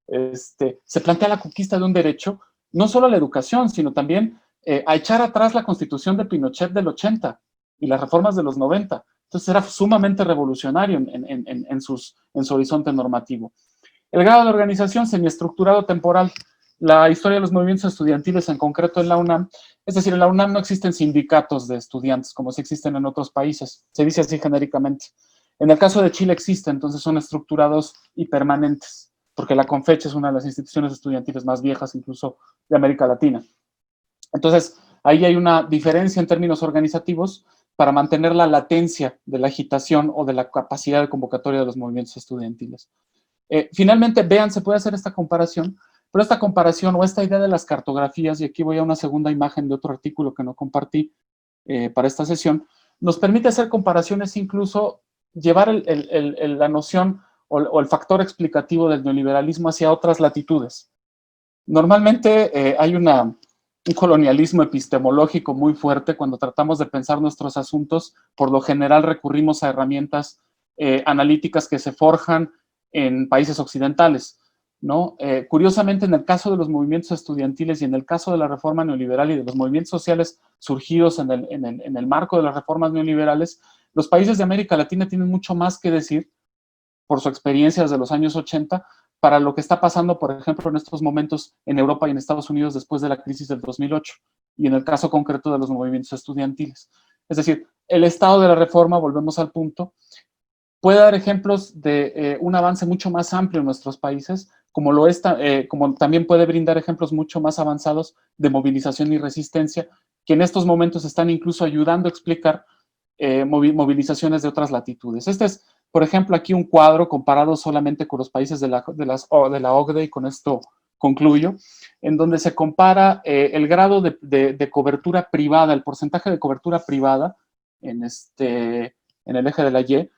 se plantea la conquista de un derecho, no solo a la educación, sino también a echar atrás la constitución de Pinochet del 80 y las reformas de los 90. Entonces era sumamente revolucionario en su horizonte normativo. El grado de organización semiestructurado temporal. La historia de los movimientos estudiantiles, en concreto en la UNAM, es decir, en la UNAM no existen sindicatos de estudiantes como sí existen en otros países, se dice así genéricamente. En el caso de Chile existe, entonces son estructurados y permanentes, porque la CONFECH es una de las instituciones estudiantiles más viejas incluso de América Latina. Entonces, ahí hay una diferencia en términos organizativos para mantener la latencia de la agitación o de la capacidad de convocatoria de los movimientos estudiantiles. Finalmente, vean, se puede hacer esta comparación, pero esta comparación o esta idea de las cartografías, y aquí voy a una segunda imagen de otro artículo que no compartí para esta sesión, nos permite hacer comparaciones, incluso llevar la noción o el factor explicativo del neoliberalismo hacia otras latitudes. Normalmente hay un colonialismo epistemológico muy fuerte cuando tratamos de pensar nuestros asuntos. Por lo general recurrimos a herramientas analíticas que se forjan en países occidentales, ¿no? Curiosamente, en el caso de los movimientos estudiantiles y en el caso de la reforma neoliberal y de los movimientos sociales surgidos en el marco de las reformas neoliberales, los países de América Latina tienen mucho más que decir por su experiencia desde los años 80 para lo que está pasando, por ejemplo, en estos momentos en Europa y en Estados Unidos después de la crisis del 2008 y en el caso concreto de los movimientos estudiantiles. Es decir, el estado de la reforma, volvemos al punto, puede dar ejemplos de un avance mucho más amplio en nuestros países, como también puede brindar ejemplos mucho más avanzados de movilización y resistencia, que en estos momentos están incluso ayudando a explicar movilizaciones de otras latitudes. Este es, por ejemplo, aquí un cuadro comparado solamente con los países de la OCDE, y con esto concluyo, en donde se compara el grado de cobertura privada, el porcentaje de cobertura privada en el eje de la Y,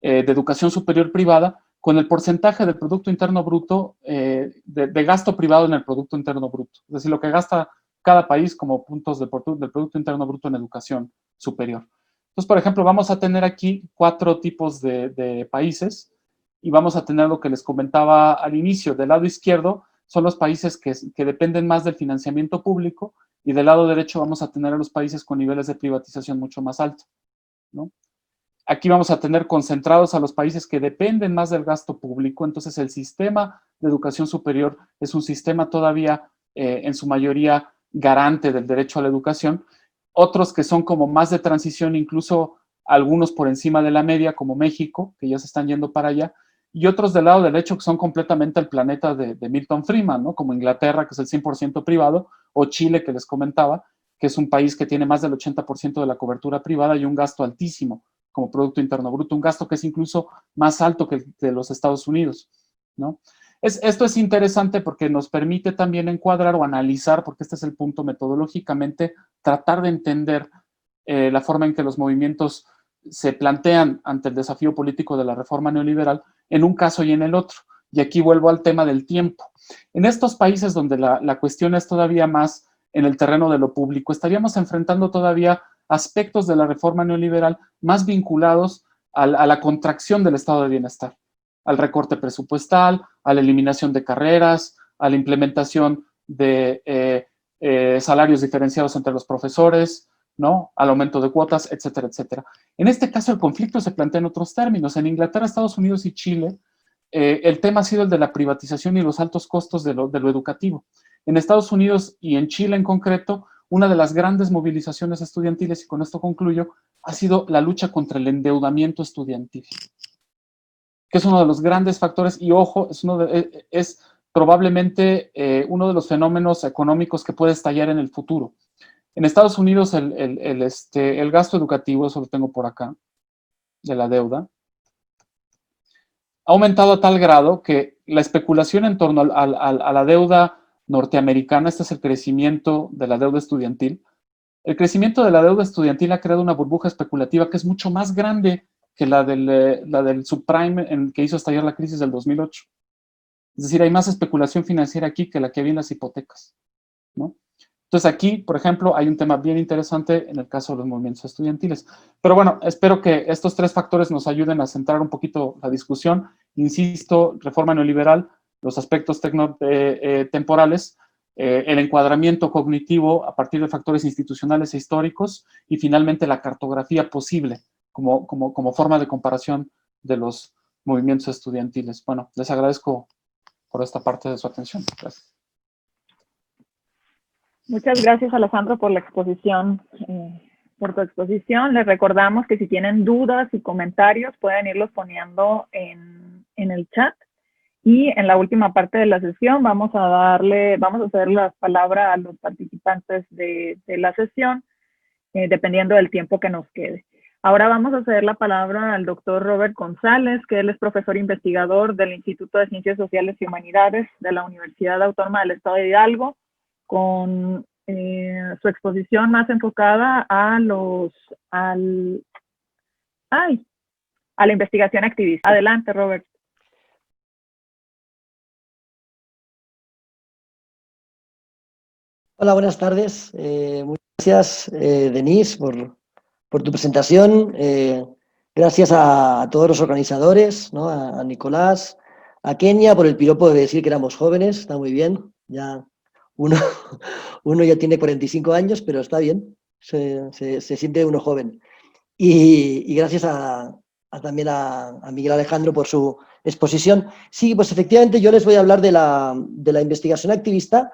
de educación superior privada, con el porcentaje del Producto Interno Bruto, de gasto privado en el Producto Interno Bruto. Es decir, lo que gasta cada país como puntos del Producto Interno Bruto en educación superior. Entonces, por ejemplo, vamos a tener aquí 4 tipos de países y vamos a tener lo que les comentaba al inicio. Del lado izquierdo son los países que dependen más del financiamiento público y del lado derecho vamos a tener a los países con niveles de privatización mucho más altos, ¿no? Aquí vamos a tener concentrados a los países que dependen más del gasto público. Entonces, el sistema de educación superior es un sistema todavía, en su mayoría, garante del derecho a la educación. Otros que son como más de transición, incluso algunos por encima de la media, como México, que ya se están yendo para allá, y otros del lado derecho que son completamente el planeta de Milton Friedman, ¿no? Como Inglaterra, que es el 100% privado, o Chile, que les comentaba, que es un país que tiene más del 80% de la cobertura privada y un gasto altísimo como Producto Interno Bruto, un gasto que es incluso más alto que el de los Estados Unidos, ¿no? Esto es interesante porque nos permite también encuadrar o analizar, porque este es el punto metodológicamente, tratar de entender la forma en que los movimientos se plantean ante el desafío político de la reforma neoliberal en un caso y en el otro. Y aquí vuelvo al tema del tiempo. En estos países donde la cuestión es todavía más en el terreno de lo público, estaríamos enfrentando todavía aspectos de la reforma neoliberal más vinculados a la contracción del estado de bienestar, al recorte presupuestal, a la eliminación de carreras, a la implementación de salarios diferenciados entre los profesores, ¿no? Al aumento de cuotas, etcétera, etcétera. En este caso, el conflicto se plantea en otros términos. En Inglaterra, Estados Unidos y Chile, el tema ha sido el de la privatización y los altos costos de lo educativo. En Estados Unidos y en Chile en concreto, una de las grandes movilizaciones estudiantiles, y con esto concluyo, ha sido la lucha contra el endeudamiento estudiantil, que es uno de los grandes factores, y ojo, es probablemente uno de los fenómenos económicos que puede estallar en el futuro. En Estados Unidos el gasto educativo, eso lo tengo por acá, de la deuda, ha aumentado a tal grado que la especulación en torno a la deuda norteamericana, este es el crecimiento de la deuda estudiantil. El crecimiento de la deuda estudiantil ha creado una burbuja especulativa que es mucho más grande que la del subprime que hizo estallar la crisis del 2008. Es decir, hay más especulación financiera aquí que la que había en las hipotecas, ¿no? Entonces aquí, por ejemplo, hay un tema bien interesante en el caso de los movimientos estudiantiles. Pero bueno, espero que estos 3 factores nos ayuden a centrar un poquito la discusión. Insisto, reforma neoliberal, los aspectos temporales, el encuadramiento cognitivo a partir de factores institucionales e históricos y finalmente la cartografía posible como forma de comparación de los movimientos estudiantiles. Bueno, les agradezco por esta parte de su atención. Gracias. Muchas gracias, Alejandro, por la exposición, por tu exposición. Les recordamos que si tienen dudas y comentarios pueden irlos poniendo en el chat. Y en la última parte de la sesión vamos a hacer la palabra a los participantes de la sesión, dependiendo del tiempo que nos quede. Ahora vamos a ceder la palabra al doctor Robert González, que él es profesor investigador del Instituto de Ciencias Sociales y Humanidades de la Universidad Autónoma del Estado de Hidalgo, con su exposición más enfocada a la investigación activista. Adelante, Robert. Hola, buenas tardes. Muchas gracias, Denise, por tu presentación. Gracias a todos los organizadores, ¿no? A Nicolás, a Kenia por el piropo de decir que éramos jóvenes. Está muy bien. Ya uno, uno ya tiene 45 años, pero está bien. Se siente uno joven. Y gracias también a Miguel Alejandro por su exposición. Sí, pues efectivamente yo les voy a hablar de la investigación activista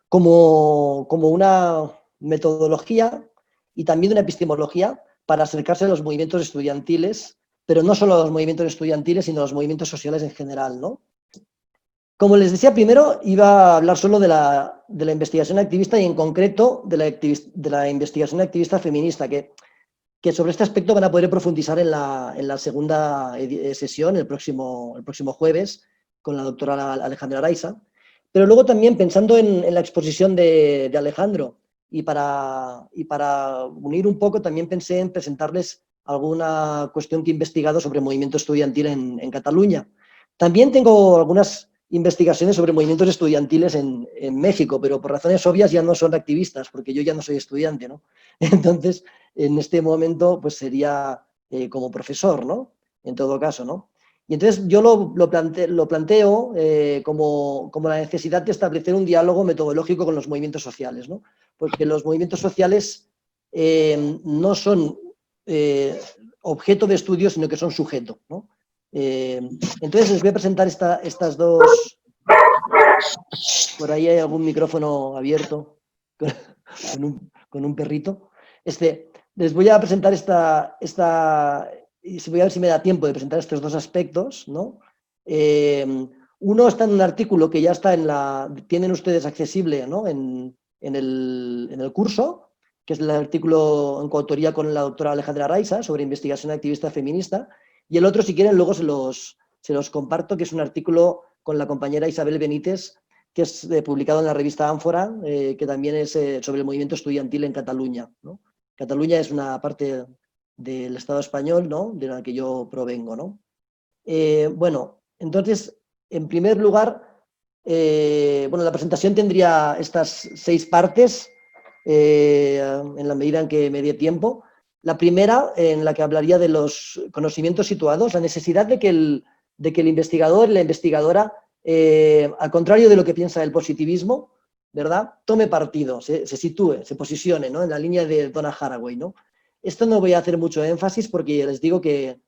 como una metodología y también de una epistemología para acercarse a los movimientos estudiantiles, pero no solo a los movimientos estudiantiles, sino a los movimientos sociales en general, ¿no? Como les decía, primero iba a hablar solo de la investigación activista y en concreto de la investigación activista feminista, que sobre este aspecto van a poder profundizar en la segunda sesión, el próximo jueves, con la doctora Alejandra Araiza. Pero luego también pensando en la exposición de Alejandro y para unir un poco, también pensé en presentarles alguna cuestión que he investigado sobre movimiento estudiantil en Cataluña. También tengo algunas investigaciones sobre movimientos estudiantiles en México, pero por razones obvias ya no son activistas, porque yo ya no soy estudiante, ¿no? Entonces, en este momento, pues sería como profesor, ¿no? En todo caso, ¿no? Y entonces yo lo planteo como la necesidad de establecer un diálogo metodológico con los movimientos sociales, ¿no? Porque los movimientos sociales no son objeto de estudio, sino que son sujeto, ¿no? Entonces les voy a presentar estas dos. Por ahí hay algún micrófono abierto con un perrito. Les voy a presentar y voy a ver si me da tiempo de presentar estos dos aspectos, ¿no? Uno está en un artículo que ya está tienen ustedes accesible, ¿no? en el curso, que es el artículo en coautoría con la doctora Alejandra Araiza sobre investigación activista feminista, y el otro, si quieren, luego se los comparto, que es un artículo con la compañera Isabel Benítez, que es publicado en la revista Ánfora, que también es sobre el movimiento estudiantil en Cataluña, ¿no? Cataluña es una parte del Estado español, ¿no? De la que yo provengo, ¿no? Bueno, entonces, en primer lugar, bueno, la presentación tendría estas 6 partes, en la medida en que me dé tiempo. La primera, en la que hablaría de los conocimientos situados, la necesidad de que el investigador y la investigadora, al contrario de lo que piensa el positivismo, ¿verdad?, tome partido, se sitúe, se posicione, ¿no?, en la línea de Donna Haraway, ¿no? Esto no voy a hacer mucho énfasis porque les digo que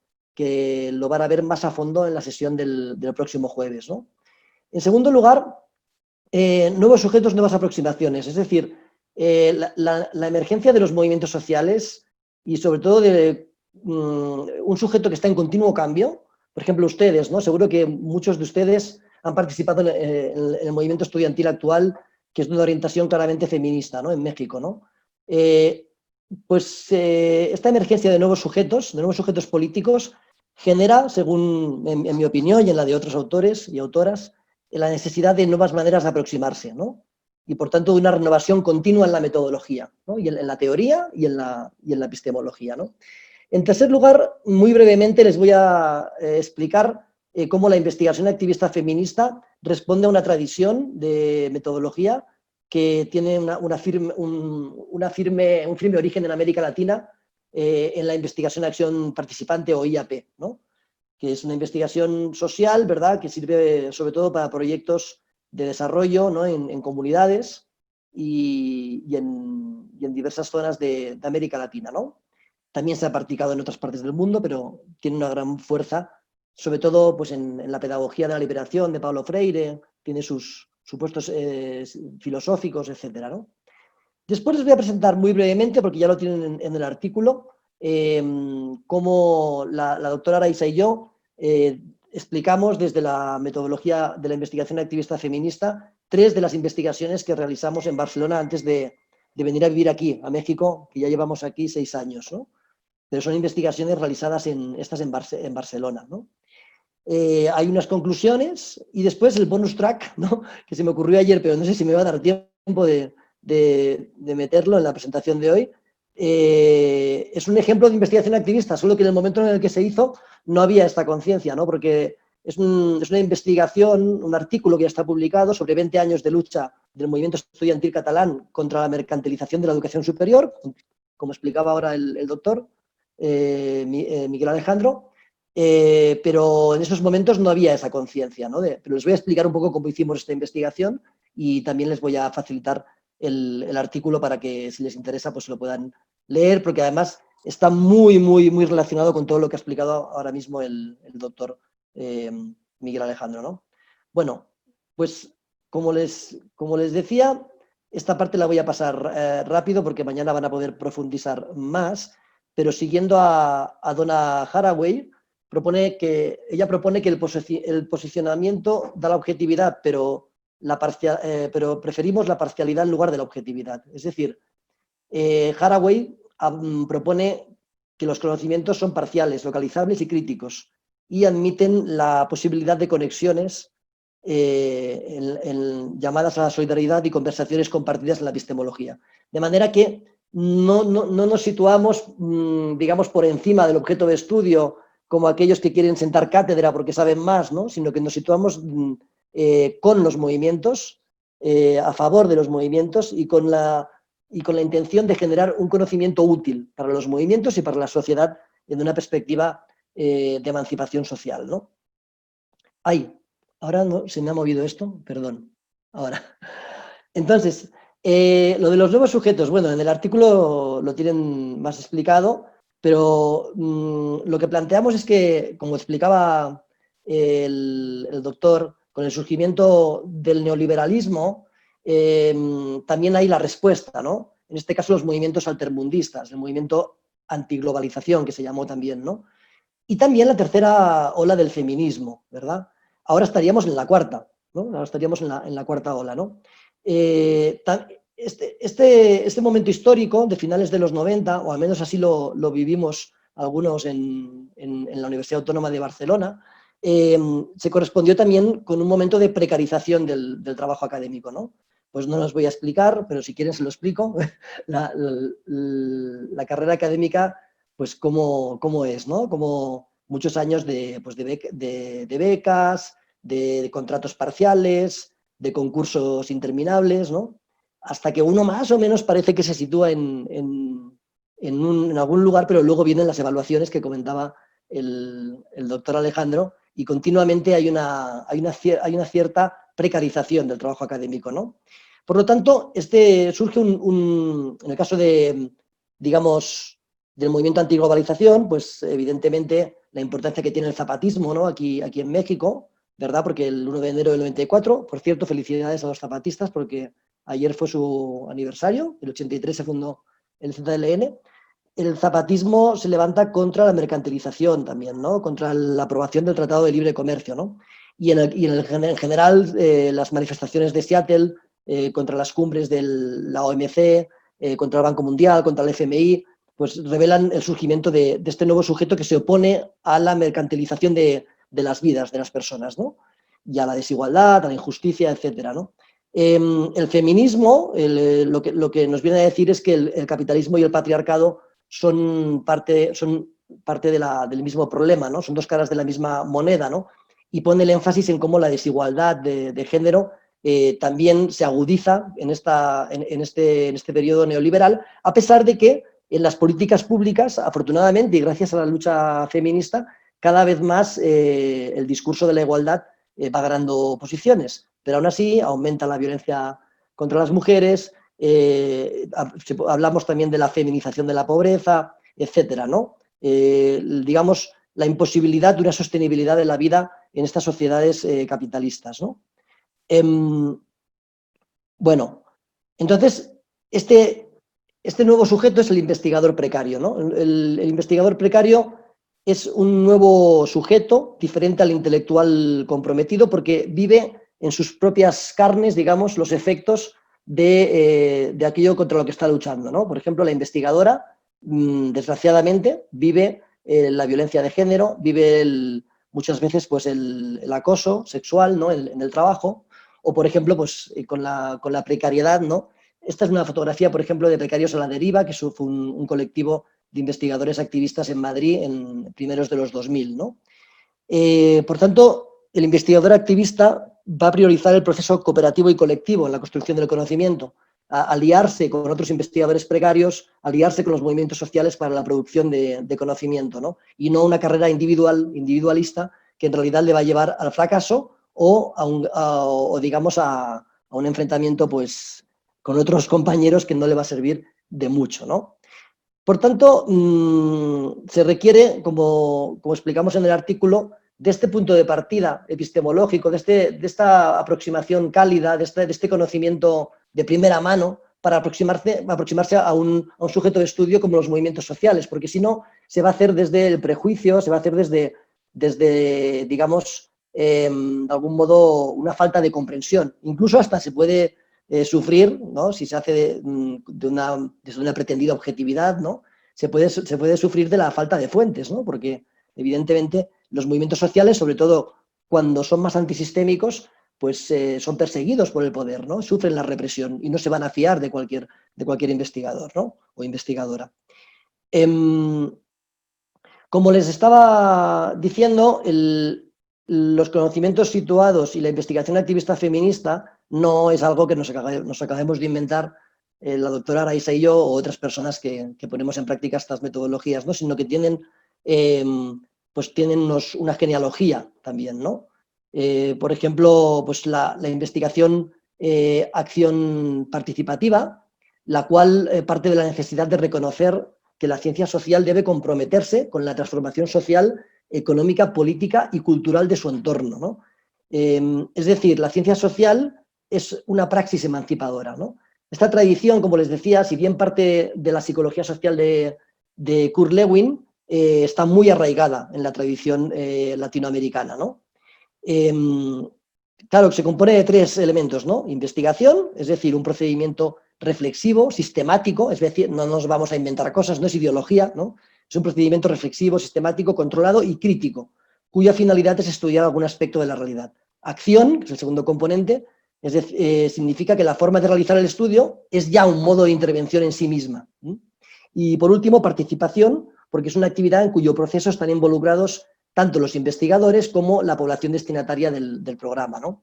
lo van a ver más a fondo en la sesión del próximo jueves, ¿no? En segundo lugar, nuevos sujetos, nuevas aproximaciones, es decir, la emergencia de los movimientos sociales y sobre todo de un sujeto que está en continuo cambio. Por ejemplo, ustedes, ¿no? Seguro que muchos de ustedes han participado en el movimiento estudiantil actual, que es de una orientación claramente feminista, ¿no?, en México, ¿no? Esta emergencia de nuevos sujetos políticos, genera, según en mi opinión y en la de otros autores y autoras, la necesidad de nuevas maneras de aproximarse, ¿no? Y por tanto de una renovación continua en la metodología, ¿no?, y en la teoría y en la epistemología, ¿no? En tercer lugar, muy brevemente les voy a explicar cómo la investigación activista feminista responde a una tradición de metodología que tiene un firme origen en América Latina, en la investigación de acción participante o IAP, ¿no?, que es una investigación social, ¿verdad?, que sirve sobre todo para proyectos de desarrollo, ¿no?, en comunidades y en diversas zonas de América Latina, ¿no? También se ha practicado en otras partes del mundo, pero tiene una gran fuerza, sobre todo pues, en la pedagogía de la liberación de Paulo Freire, tiene sus supuestos filosóficos, etcétera, ¿no? Después les voy a presentar muy brevemente, porque ya lo tienen en el artículo, cómo la doctora Araiza y yo explicamos desde la metodología de la investigación activista feminista 3 de las investigaciones que realizamos en Barcelona antes de venir a vivir aquí, a México, que ya llevamos aquí 6 años, ¿no? Pero son investigaciones realizadas en Barcelona, ¿no? Hay unas conclusiones y después el bonus track, ¿no?, que se me ocurrió ayer, pero no sé si me va a dar tiempo de meterlo en la presentación de hoy. Es un ejemplo de investigación activista, solo que en el momento en el que se hizo no había esta conciencia, ¿no?, porque es una investigación, un artículo que ya está publicado sobre 20 años de lucha del movimiento estudiantil catalán contra la mercantilización de la educación superior, como explicaba ahora el doctor Miguel Alejandro, pero en esos momentos no había esa conciencia, ¿no? Pero les voy a explicar un poco cómo hicimos esta investigación y también les voy a facilitar el artículo para que, si les interesa, pues lo puedan leer, porque además está muy relacionado con todo lo que ha explicado ahora mismo el doctor Miguel Alejandro, ¿no? Bueno, pues como les decía, esta parte la voy a pasar rápido porque mañana van a poder profundizar más, pero siguiendo a Donna Haraway, ella propone que el posicionamiento da la objetividad, pero preferimos la parcialidad en lugar de la objetividad. Es decir, Haraway propone que los conocimientos son parciales, localizables y críticos, y admiten la posibilidad de conexiones llamadas a la solidaridad y conversaciones compartidas en la epistemología. De manera que no nos situamos, digamos, por encima del objeto de estudio como aquellos que quieren sentar cátedra porque saben más, ¿no? Sino que nos situamos con los movimientos, a favor de los movimientos y con la intención de generar un conocimiento útil para los movimientos y para la sociedad en una perspectiva de emancipación social, ¿no? Ahora no, se me ha movido esto, perdón. Ahora. Entonces, lo de los nuevos sujetos, bueno, en el artículo lo tienen más explicado, pero lo que planteamos es que, como explicaba el doctor, con el surgimiento del neoliberalismo, también hay la respuesta, ¿no? En este caso los movimientos altermundistas, el movimiento antiglobalización, que se llamó también, ¿no? Y también la tercera ola del feminismo, ¿verdad? Ahora estaríamos en la cuarta, ¿no? Ahora estaríamos en la cuarta ola, ¿no? Este momento histórico de finales de los 90, o al menos así lo vivimos algunos en la Universidad Autónoma de Barcelona, se correspondió también con un momento de precarización del trabajo académico, ¿no? Pues no los voy a explicar, pero si quieren se lo explico. La carrera académica, pues cómo es, ¿no? Como muchos años de becas, de contratos parciales, de concursos interminables, ¿no? Hasta que uno más o menos parece que se sitúa en algún lugar, pero luego vienen las evaluaciones que comentaba el doctor Alejandro, y continuamente hay una cierta precarización del trabajo académico, ¿no? Por lo tanto, surge en el caso de, digamos, del movimiento antiglobalización, pues evidentemente la importancia que tiene el zapatismo, ¿no? Aquí en México, ¿verdad? Porque el 1 de enero del 94, por cierto, felicidades a los zapatistas porque ayer fue su aniversario, el 83 se fundó el ZLN. El zapatismo se levanta contra la mercantilización también, ¿no? Contra la aprobación del Tratado de Libre Comercio, ¿no? Y en general, las manifestaciones de Seattle contra las cumbres de la OMC, contra el Banco Mundial, contra el FMI, pues revelan el surgimiento de este nuevo sujeto que se opone a la mercantilización de las vidas de las personas, ¿no? Y a la desigualdad, a la injusticia, etcétera, ¿no? El feminismo, lo que nos viene a decir es que el capitalismo y el patriarcado son parte del mismo problema, ¿no? Son dos caras de la misma moneda, ¿no? Y pone el énfasis en cómo la desigualdad de género también se agudiza en este periodo neoliberal, a pesar de que en las políticas públicas, afortunadamente, y gracias a la lucha feminista, cada vez más el discurso de la igualdad va ganando posiciones, pero aún así aumenta la violencia contra las mujeres, hablamos también de la feminización de la pobreza, etcétera, ¿no? Digamos, la imposibilidad de una sostenibilidad de la vida en estas sociedades capitalistas, ¿no? Bueno, entonces, este nuevo sujeto es el investigador precario, ¿no? El investigador precario es un nuevo sujeto diferente al intelectual comprometido porque vive en sus propias carnes, digamos, los efectos de aquello contra lo que está luchando, ¿no? Por ejemplo, la investigadora, desgraciadamente, vive la violencia de género, vive muchas veces pues, el acoso sexual, ¿no? en el trabajo, o por ejemplo, pues, con la precariedad, ¿no? Esta es una fotografía, por ejemplo, de Precarios a la Deriva, que fue un colectivo de investigadores activistas en Madrid en primeros de los 2000, ¿no? Por tanto, el investigador activista va a priorizar el proceso cooperativo y colectivo en la construcción del conocimiento, a aliarse con otros investigadores precarios, aliarse con los movimientos sociales para la producción de conocimiento, ¿no? Y no una carrera individualista que en realidad le va a llevar al fracaso o digamos, a un enfrentamiento pues, con otros compañeros que no le va a servir de mucho, ¿no? Por tanto, se requiere, como explicamos en el artículo, de este punto de partida epistemológico, de esta aproximación cálida, de este conocimiento de primera mano, para aproximarse a un sujeto de estudio como los movimientos sociales, porque si no, se va a hacer desde el prejuicio, se va a hacer desde digamos, de algún modo, una falta de comprensión. Incluso hasta se puede sufrir, ¿no? Si se hace desde una pretendida objetividad, ¿no? Se puede sufrir de la falta de fuentes, ¿no? Porque evidentemente los movimientos sociales, sobre todo cuando son más antisistémicos, pues son perseguidos por el poder, ¿no? Sufren la represión y no se van a fiar de cualquier investigador, ¿no? O investigadora. Como les estaba diciendo, los conocimientos situados y la investigación activista feminista no es algo que nos acabemos de inventar la doctora Araiza y yo o otras personas que ponemos en práctica estas metodologías, ¿no? Sino que tienen, pues tienen una genealogía también, ¿no? Por ejemplo, pues la investigación acción participativa, la cual parte de la necesidad de reconocer que la ciencia social debe comprometerse con la transformación social, económica, política y cultural de su entorno, ¿no? Es decir, la ciencia social es una praxis emancipadora, ¿no? Esta tradición, como les decía, si bien parte de la psicología social de Kurt Lewin, está muy arraigada en la tradición latinoamericana, ¿no? Claro, se compone de tres elementos, ¿no? Investigación, es decir, un procedimiento reflexivo, sistemático, es decir, no nos vamos a inventar cosas, no es ideología, ¿no? Es un procedimiento reflexivo, sistemático, controlado y crítico, cuya finalidad es estudiar algún aspecto de la realidad. Acción, que es el segundo componente, es decir, significa que la forma de realizar el estudio es ya un modo de intervención en sí misma. Y por último, participación, porque es una actividad en cuyo proceso están involucrados tanto los investigadores como la población destinataria del programa, ¿no?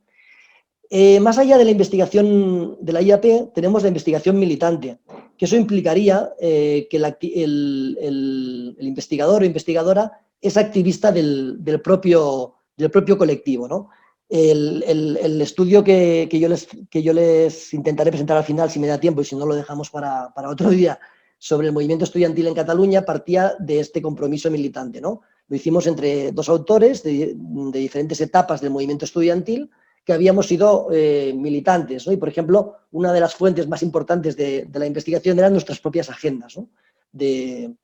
Más allá de la investigación de la IAP, tenemos la investigación militante, que eso implicaría que el investigador o investigadora es activista del propio colectivo, ¿no? El estudio que yo les intentaré presentar al final, si me da tiempo y si no lo dejamos para otro día, sobre el movimiento estudiantil en Cataluña, partía de este compromiso militante, ¿no? Lo hicimos entre dos autores de diferentes etapas del movimiento estudiantil que habíamos sido militantes, ¿no? Y, por ejemplo, una de las fuentes más importantes de la investigación eran nuestras propias agendas, ¿no? de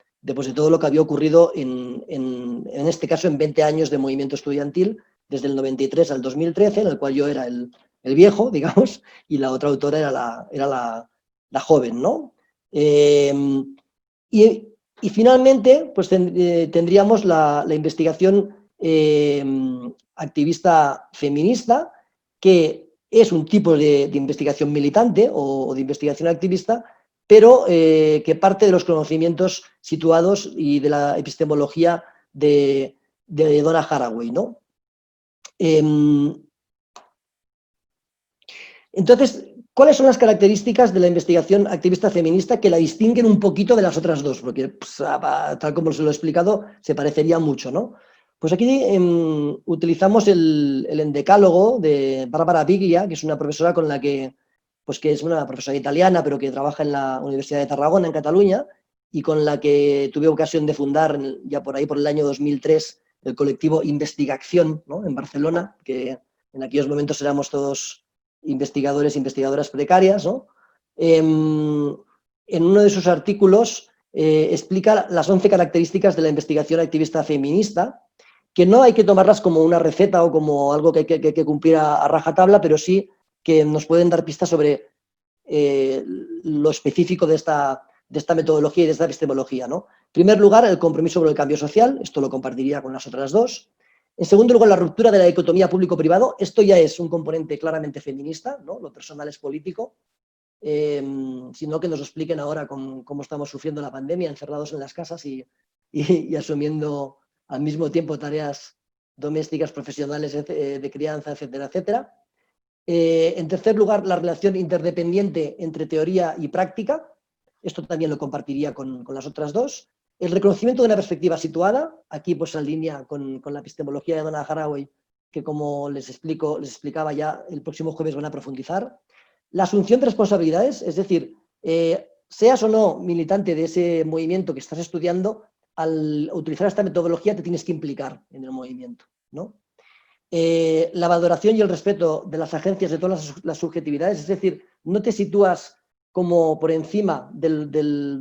todo lo que había ocurrido en este caso en 20 años de movimiento estudiantil, desde el 93 al 2013, en el cual yo era el viejo, digamos, y la otra autora era la joven, ¿no? Y finalmente, pues tendríamos la investigación activista feminista, que es un tipo de investigación militante o de investigación activista, pero que parte de los conocimientos situados y de la epistemología de Donna Haraway, ¿no? Entonces, ¿cuáles son las características de la investigación activista feminista que la distinguen un poquito de las otras dos? Porque, pues, tal como se lo he explicado, se parecería mucho, ¿no? Pues aquí utilizamos el endecálogo de Bárbara Biglia, que es una profesora con la que, pues que es una profesora italiana, pero que trabaja en la Universidad de Tarragona, en Cataluña, y con la que tuve ocasión de fundar, ya por ahí, por el año 2003, el colectivo Investigación, ¿no? En Barcelona, que en aquellos momentos éramos todos investigadores e investigadoras precarias, ¿no? En uno de sus artículos explica las 11 características de la investigación activista feminista, que no hay que tomarlas como una receta o como algo que hay que cumplir a rajatabla, pero sí que nos pueden dar pistas sobre lo específico de esta metodología y de esta epistemología, ¿no? En primer lugar, el compromiso con el cambio social, esto lo compartiría con las otras dos. En segundo lugar, la ruptura de la dicotomía público-privado, esto ya es un componente claramente feminista, ¿no? Lo personal es político, sino que nos expliquen ahora cómo estamos sufriendo la pandemia, encerrados en las casas y asumiendo al mismo tiempo tareas domésticas, profesionales, de crianza, etcétera, etcétera. En tercer lugar, la relación interdependiente entre teoría y práctica. Esto también lo compartiría con las otras dos. El reconocimiento de una perspectiva situada, aquí pues en línea con la epistemología de Donna Haraway, que como les explicaba ya, el próximo jueves van a profundizar. La asunción de responsabilidades, es decir, seas o no militante de ese movimiento que estás estudiando, al utilizar esta metodología te tienes que implicar en el movimiento, ¿no? La valoración y el respeto de las agencias de todas las subjetividades, es decir, no te sitúas como por encima de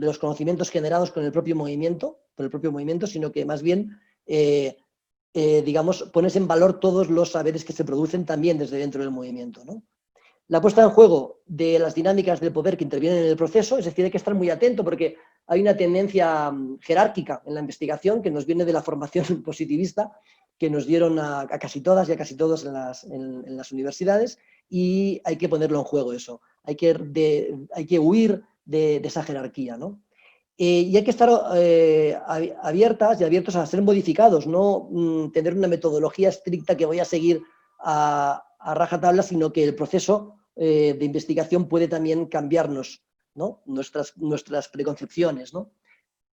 los conocimientos generados con el propio movimiento, sino que más bien, digamos, pones en valor todos los saberes que se producen también desde dentro del movimiento, ¿no? La puesta en juego de las dinámicas del poder que intervienen en el proceso, es decir, hay que estar muy atento porque hay una tendencia jerárquica en la investigación que nos viene de la formación positivista que nos dieron a casi todas y a casi todos en las universidades, y hay que ponerlo en juego eso. Hay que huir de esa jerarquía, ¿no? Y hay que estar abiertas y abiertos a ser modificados, no tener una metodología estricta que voy a seguir a rajatabla, sino que el proceso de investigación puede también cambiarnos, ¿no? nuestras preconcepciones, ¿no?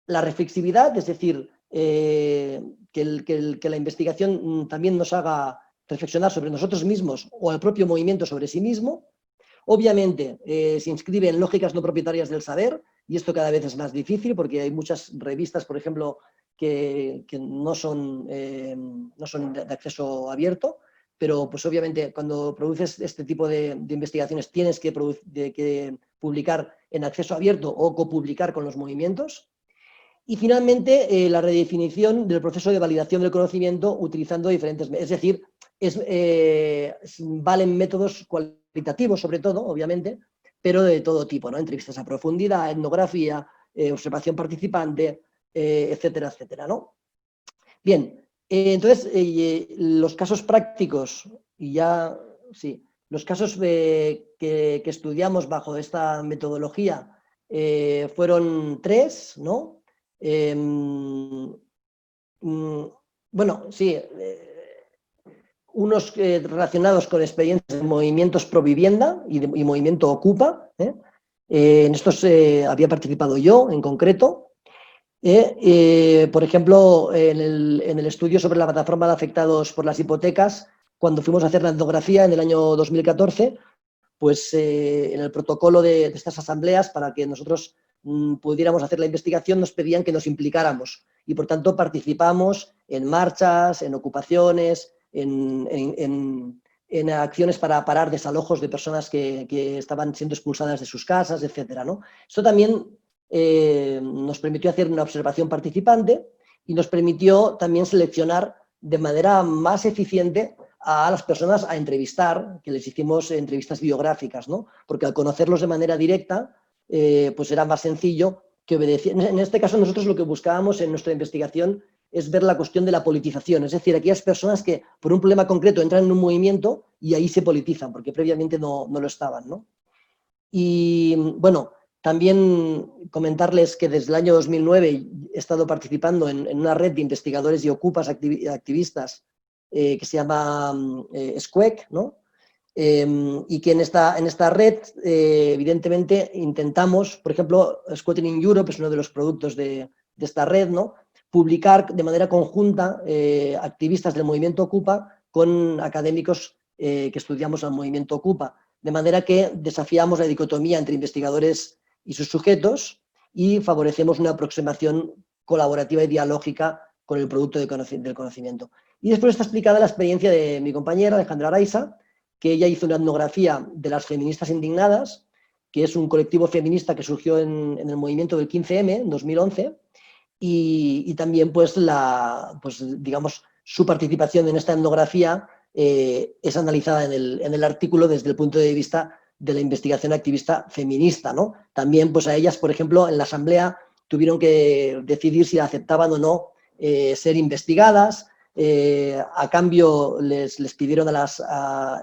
La reflexividad, es decir, que la investigación también nos haga reflexionar sobre nosotros mismos o el propio movimiento sobre sí mismo. Obviamente se inscribe en lógicas no propietarias del saber, y esto cada vez es más difícil porque hay muchas revistas, por ejemplo, que no son de acceso abierto, pero pues obviamente cuando produces este tipo de investigaciones tienes que publicar en acceso abierto o copublicar con los movimientos. Y finalmente, la redefinición del proceso de validación del conocimiento utilizando diferentes, es decir, valen métodos cualitativos sobre todo, obviamente, pero de todo tipo, ¿no? Entrevistas a profundidad, etnografía, observación participante, etcétera, etcétera, ¿no? Bien, entonces, los casos prácticos, y ya, sí, los casos que estudiamos bajo esta metodología fueron 3, ¿no? Bueno, sí, unos relacionados con experiencias de movimientos pro vivienda y movimiento Ocupa. En estos había participado yo en concreto. Por ejemplo, en el estudio sobre la plataforma de afectados por las hipotecas, cuando fuimos a hacer la etnografía en el año 2014, pues en el protocolo de estas asambleas, para que nosotros pudiéramos hacer la investigación, nos pedían que nos implicáramos y por tanto participamos en marchas, en ocupaciones, en acciones para parar desalojos de personas que estaban siendo expulsadas de sus casas, etcétera, ¿no? Esto también nos permitió hacer una observación participante y nos permitió también seleccionar de manera más eficiente a las personas a entrevistar, que les hicimos entrevistas biográficas, ¿no? Porque al conocerlos de manera directa, pues era más sencillo que obedecieran. En este caso nosotros lo que buscábamos en nuestra investigación es ver la cuestión de la politización, es decir, aquellas personas que por un problema concreto entran en un movimiento y ahí se politizan, porque previamente no lo estaban, ¿no? Y bueno, también comentarles que desde el año 2009 he estado participando en una red de investigadores y ocupas activistas que se llama SQUEC, ¿no? Y que en esta red, evidentemente, intentamos, por ejemplo, Squatting in Europe es uno de los productos de esta red, ¿no? Publicar de manera conjunta activistas del movimiento Ocupa con académicos que estudiamos al movimiento Ocupa, de manera que desafiamos la dicotomía entre investigadores y sus sujetos y favorecemos una aproximación colaborativa y dialógica con el producto del conocimiento. Y después está explicada la experiencia de mi compañera Alejandra Araiza, que ella hizo una etnografía de las feministas indignadas, que es un colectivo feminista que surgió en el movimiento del 15M en 2011, y también pues digamos, su participación en esta etnografía es analizada en el artículo desde el punto de vista de la investigación activista feminista, ¿no? También pues a ellas, por ejemplo, en la asamblea tuvieron que decidir si aceptaban o no ser investigadas. A cambio les pidieron a las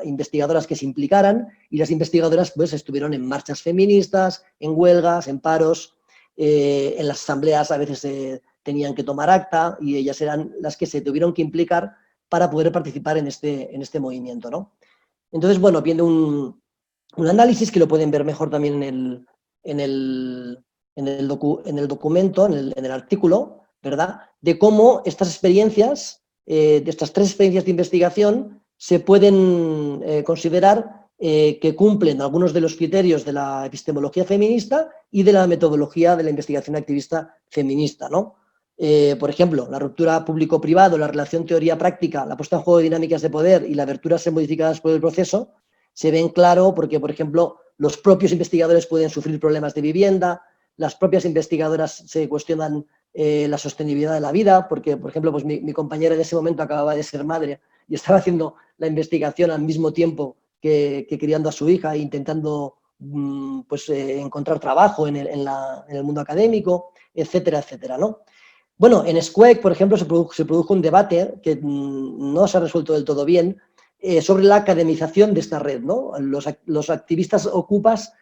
investigadoras que se implicaran, y las investigadoras pues estuvieron en marchas feministas, en huelgas, en paros, en las asambleas a veces tenían que tomar acta y ellas eran las que se tuvieron que implicar para poder participar en este movimiento, ¿no? Entonces, bueno, viene un análisis que lo pueden ver mejor también en el documento, en el artículo, ¿verdad? De cómo estas experiencias, de estas 3 experiencias de investigación, se pueden considerar que cumplen algunos de los criterios de la epistemología feminista y de la metodología de la investigación activista feminista, ¿no? Por ejemplo, la ruptura público-privado, la relación teoría-práctica, la puesta en juego de dinámicas de poder y la abertura a ser modificadas por el proceso, se ven claro porque, por ejemplo, los propios investigadores pueden sufrir problemas de vivienda, las propias investigadoras se cuestionan la sostenibilidad de la vida, porque, por ejemplo, pues mi compañera en ese momento acababa de ser madre y estaba haciendo la investigación al mismo tiempo que criando a su hija e intentando pues, encontrar trabajo en el mundo académico, etcétera, etcétera, ¿no? Bueno, en SQUEC, por ejemplo, se produjo un debate que no se ha resuelto del todo bien sobre la academización de esta red, ¿no? Los activistas ocupas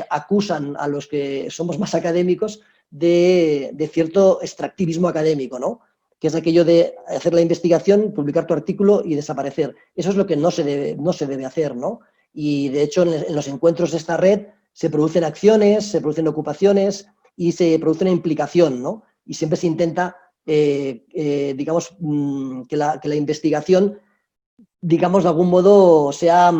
acusan a los que somos más académicos de cierto extractivismo académico, ¿no? Que es aquello de hacer la investigación, publicar tu artículo y desaparecer. Eso es lo que no se debe hacer, ¿no? Y, de hecho, en los encuentros de esta red se producen acciones, se producen ocupaciones y se produce una implicación, ¿no? Y siempre se intenta, digamos, que la investigación, digamos, de algún modo sea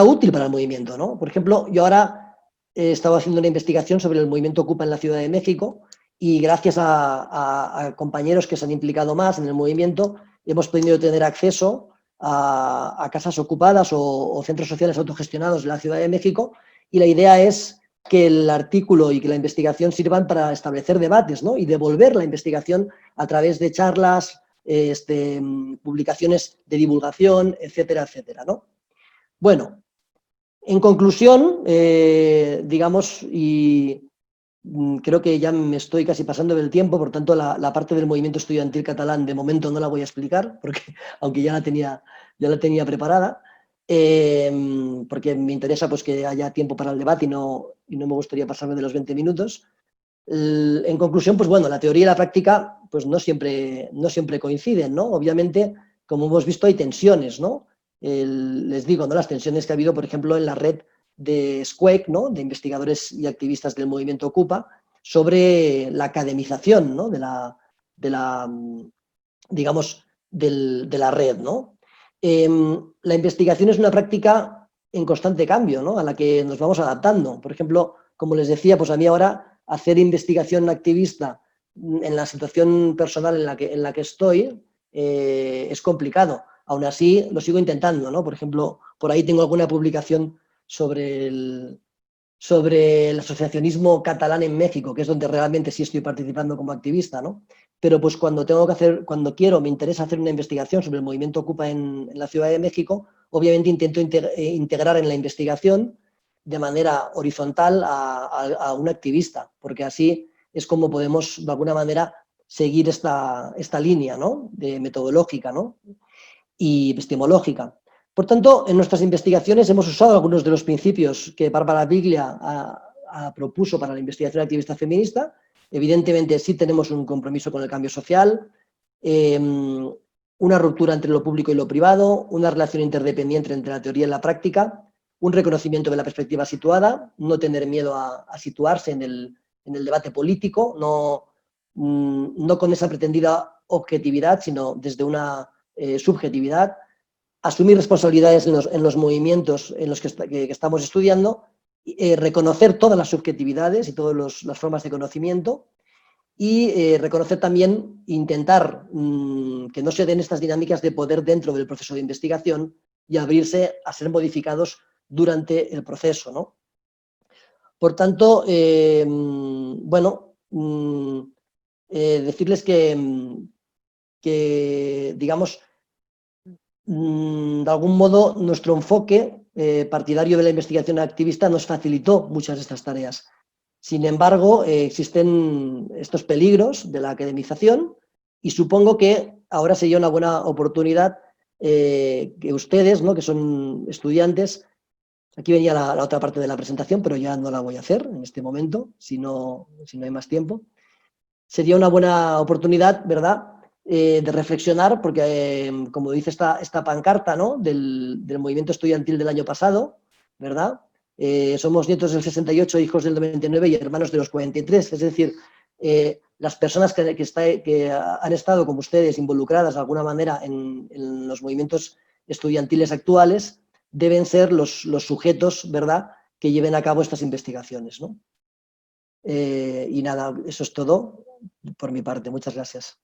útil para el movimiento, ¿no? Por ejemplo, yo ahora he estado haciendo una investigación sobre el movimiento Ocupa en la Ciudad de México y gracias a compañeros que se han implicado más en el movimiento hemos podido tener acceso a casas ocupadas o centros sociales autogestionados de la Ciudad de México, y la idea es que el artículo y que la investigación sirvan para establecer debates, ¿no? Y devolver la investigación a través de charlas, publicaciones de divulgación, etcétera, etcétera, ¿no? Bueno, en conclusión, digamos, y creo que ya me estoy casi pasando del tiempo, por tanto la parte del movimiento estudiantil catalán de momento no la voy a explicar, porque aunque ya la tenía preparada, porque me interesa pues, que haya tiempo para el debate y no me gustaría pasarme de los 20 minutos. En conclusión, pues bueno, la teoría y la práctica pues no siempre coinciden, ¿no? Obviamente, como hemos visto, hay tensiones, ¿no? Les digo, ¿no? Las tensiones que ha habido, por ejemplo, en la red de SQUEC, ¿no? De investigadores y activistas del movimiento Ocupa, sobre la academización, ¿no? de la red, ¿no? La investigación es una práctica en constante cambio, ¿no? A la que nos vamos adaptando. Por ejemplo, como les decía, pues a mí ahora hacer investigación activista en la situación personal en la que estoy es complicado. Aún así, lo sigo intentando, ¿no? Por ejemplo, por ahí tengo alguna publicación sobre el asociacionismo catalán en México, que es donde realmente sí estoy participando como activista, ¿no? Pero pues cuando me interesa hacer una investigación sobre el movimiento Ocupa en la Ciudad de México, obviamente intento integrar en la investigación de manera horizontal a un activista, porque así es como podemos, de alguna manera, seguir esta línea, ¿no? Metodológica, ¿no? Y epistemológica. Por tanto, en nuestras investigaciones hemos usado algunos de los principios que Bárbara Biglia propuso para la investigación activista feminista. Evidentemente, sí tenemos un compromiso con el cambio social, una ruptura entre lo público y lo privado, una relación interdependiente entre la teoría y la práctica, un reconocimiento de la perspectiva situada, no tener miedo a situarse en el debate político, no con esa pretendida objetividad, sino desde una subjetividad, asumir responsabilidades en los movimientos en los que estamos estudiando, reconocer todas las subjetividades y todas las formas de conocimiento y reconocer también, intentar que no se den estas dinámicas de poder dentro del proceso de investigación y abrirse a ser modificados durante el proceso, ¿no? Por tanto, bueno, decirles que digamos, de algún modo nuestro enfoque partidario de la investigación activista nos facilitó muchas de estas tareas. Sin embargo, existen estos peligros de la academización y supongo que ahora sería una buena oportunidad que ustedes, ¿no? Que son estudiantes, aquí venía la otra parte de la presentación, pero ya no la voy a hacer en este momento, si no hay más tiempo. Sería una buena oportunidad, ¿verdad?, de reflexionar, porque como dice esta pancarta, ¿no?, del movimiento estudiantil del año pasado, ¿verdad? Somos nietos del 68, hijos del 99 y hermanos de los 43. Es decir, las personas que han estado, como ustedes, involucradas de alguna manera en los movimientos estudiantiles actuales, deben ser los sujetos, ¿verdad?, que lleven a cabo estas investigaciones, ¿no? Y nada, eso es todo por mi parte. Muchas gracias.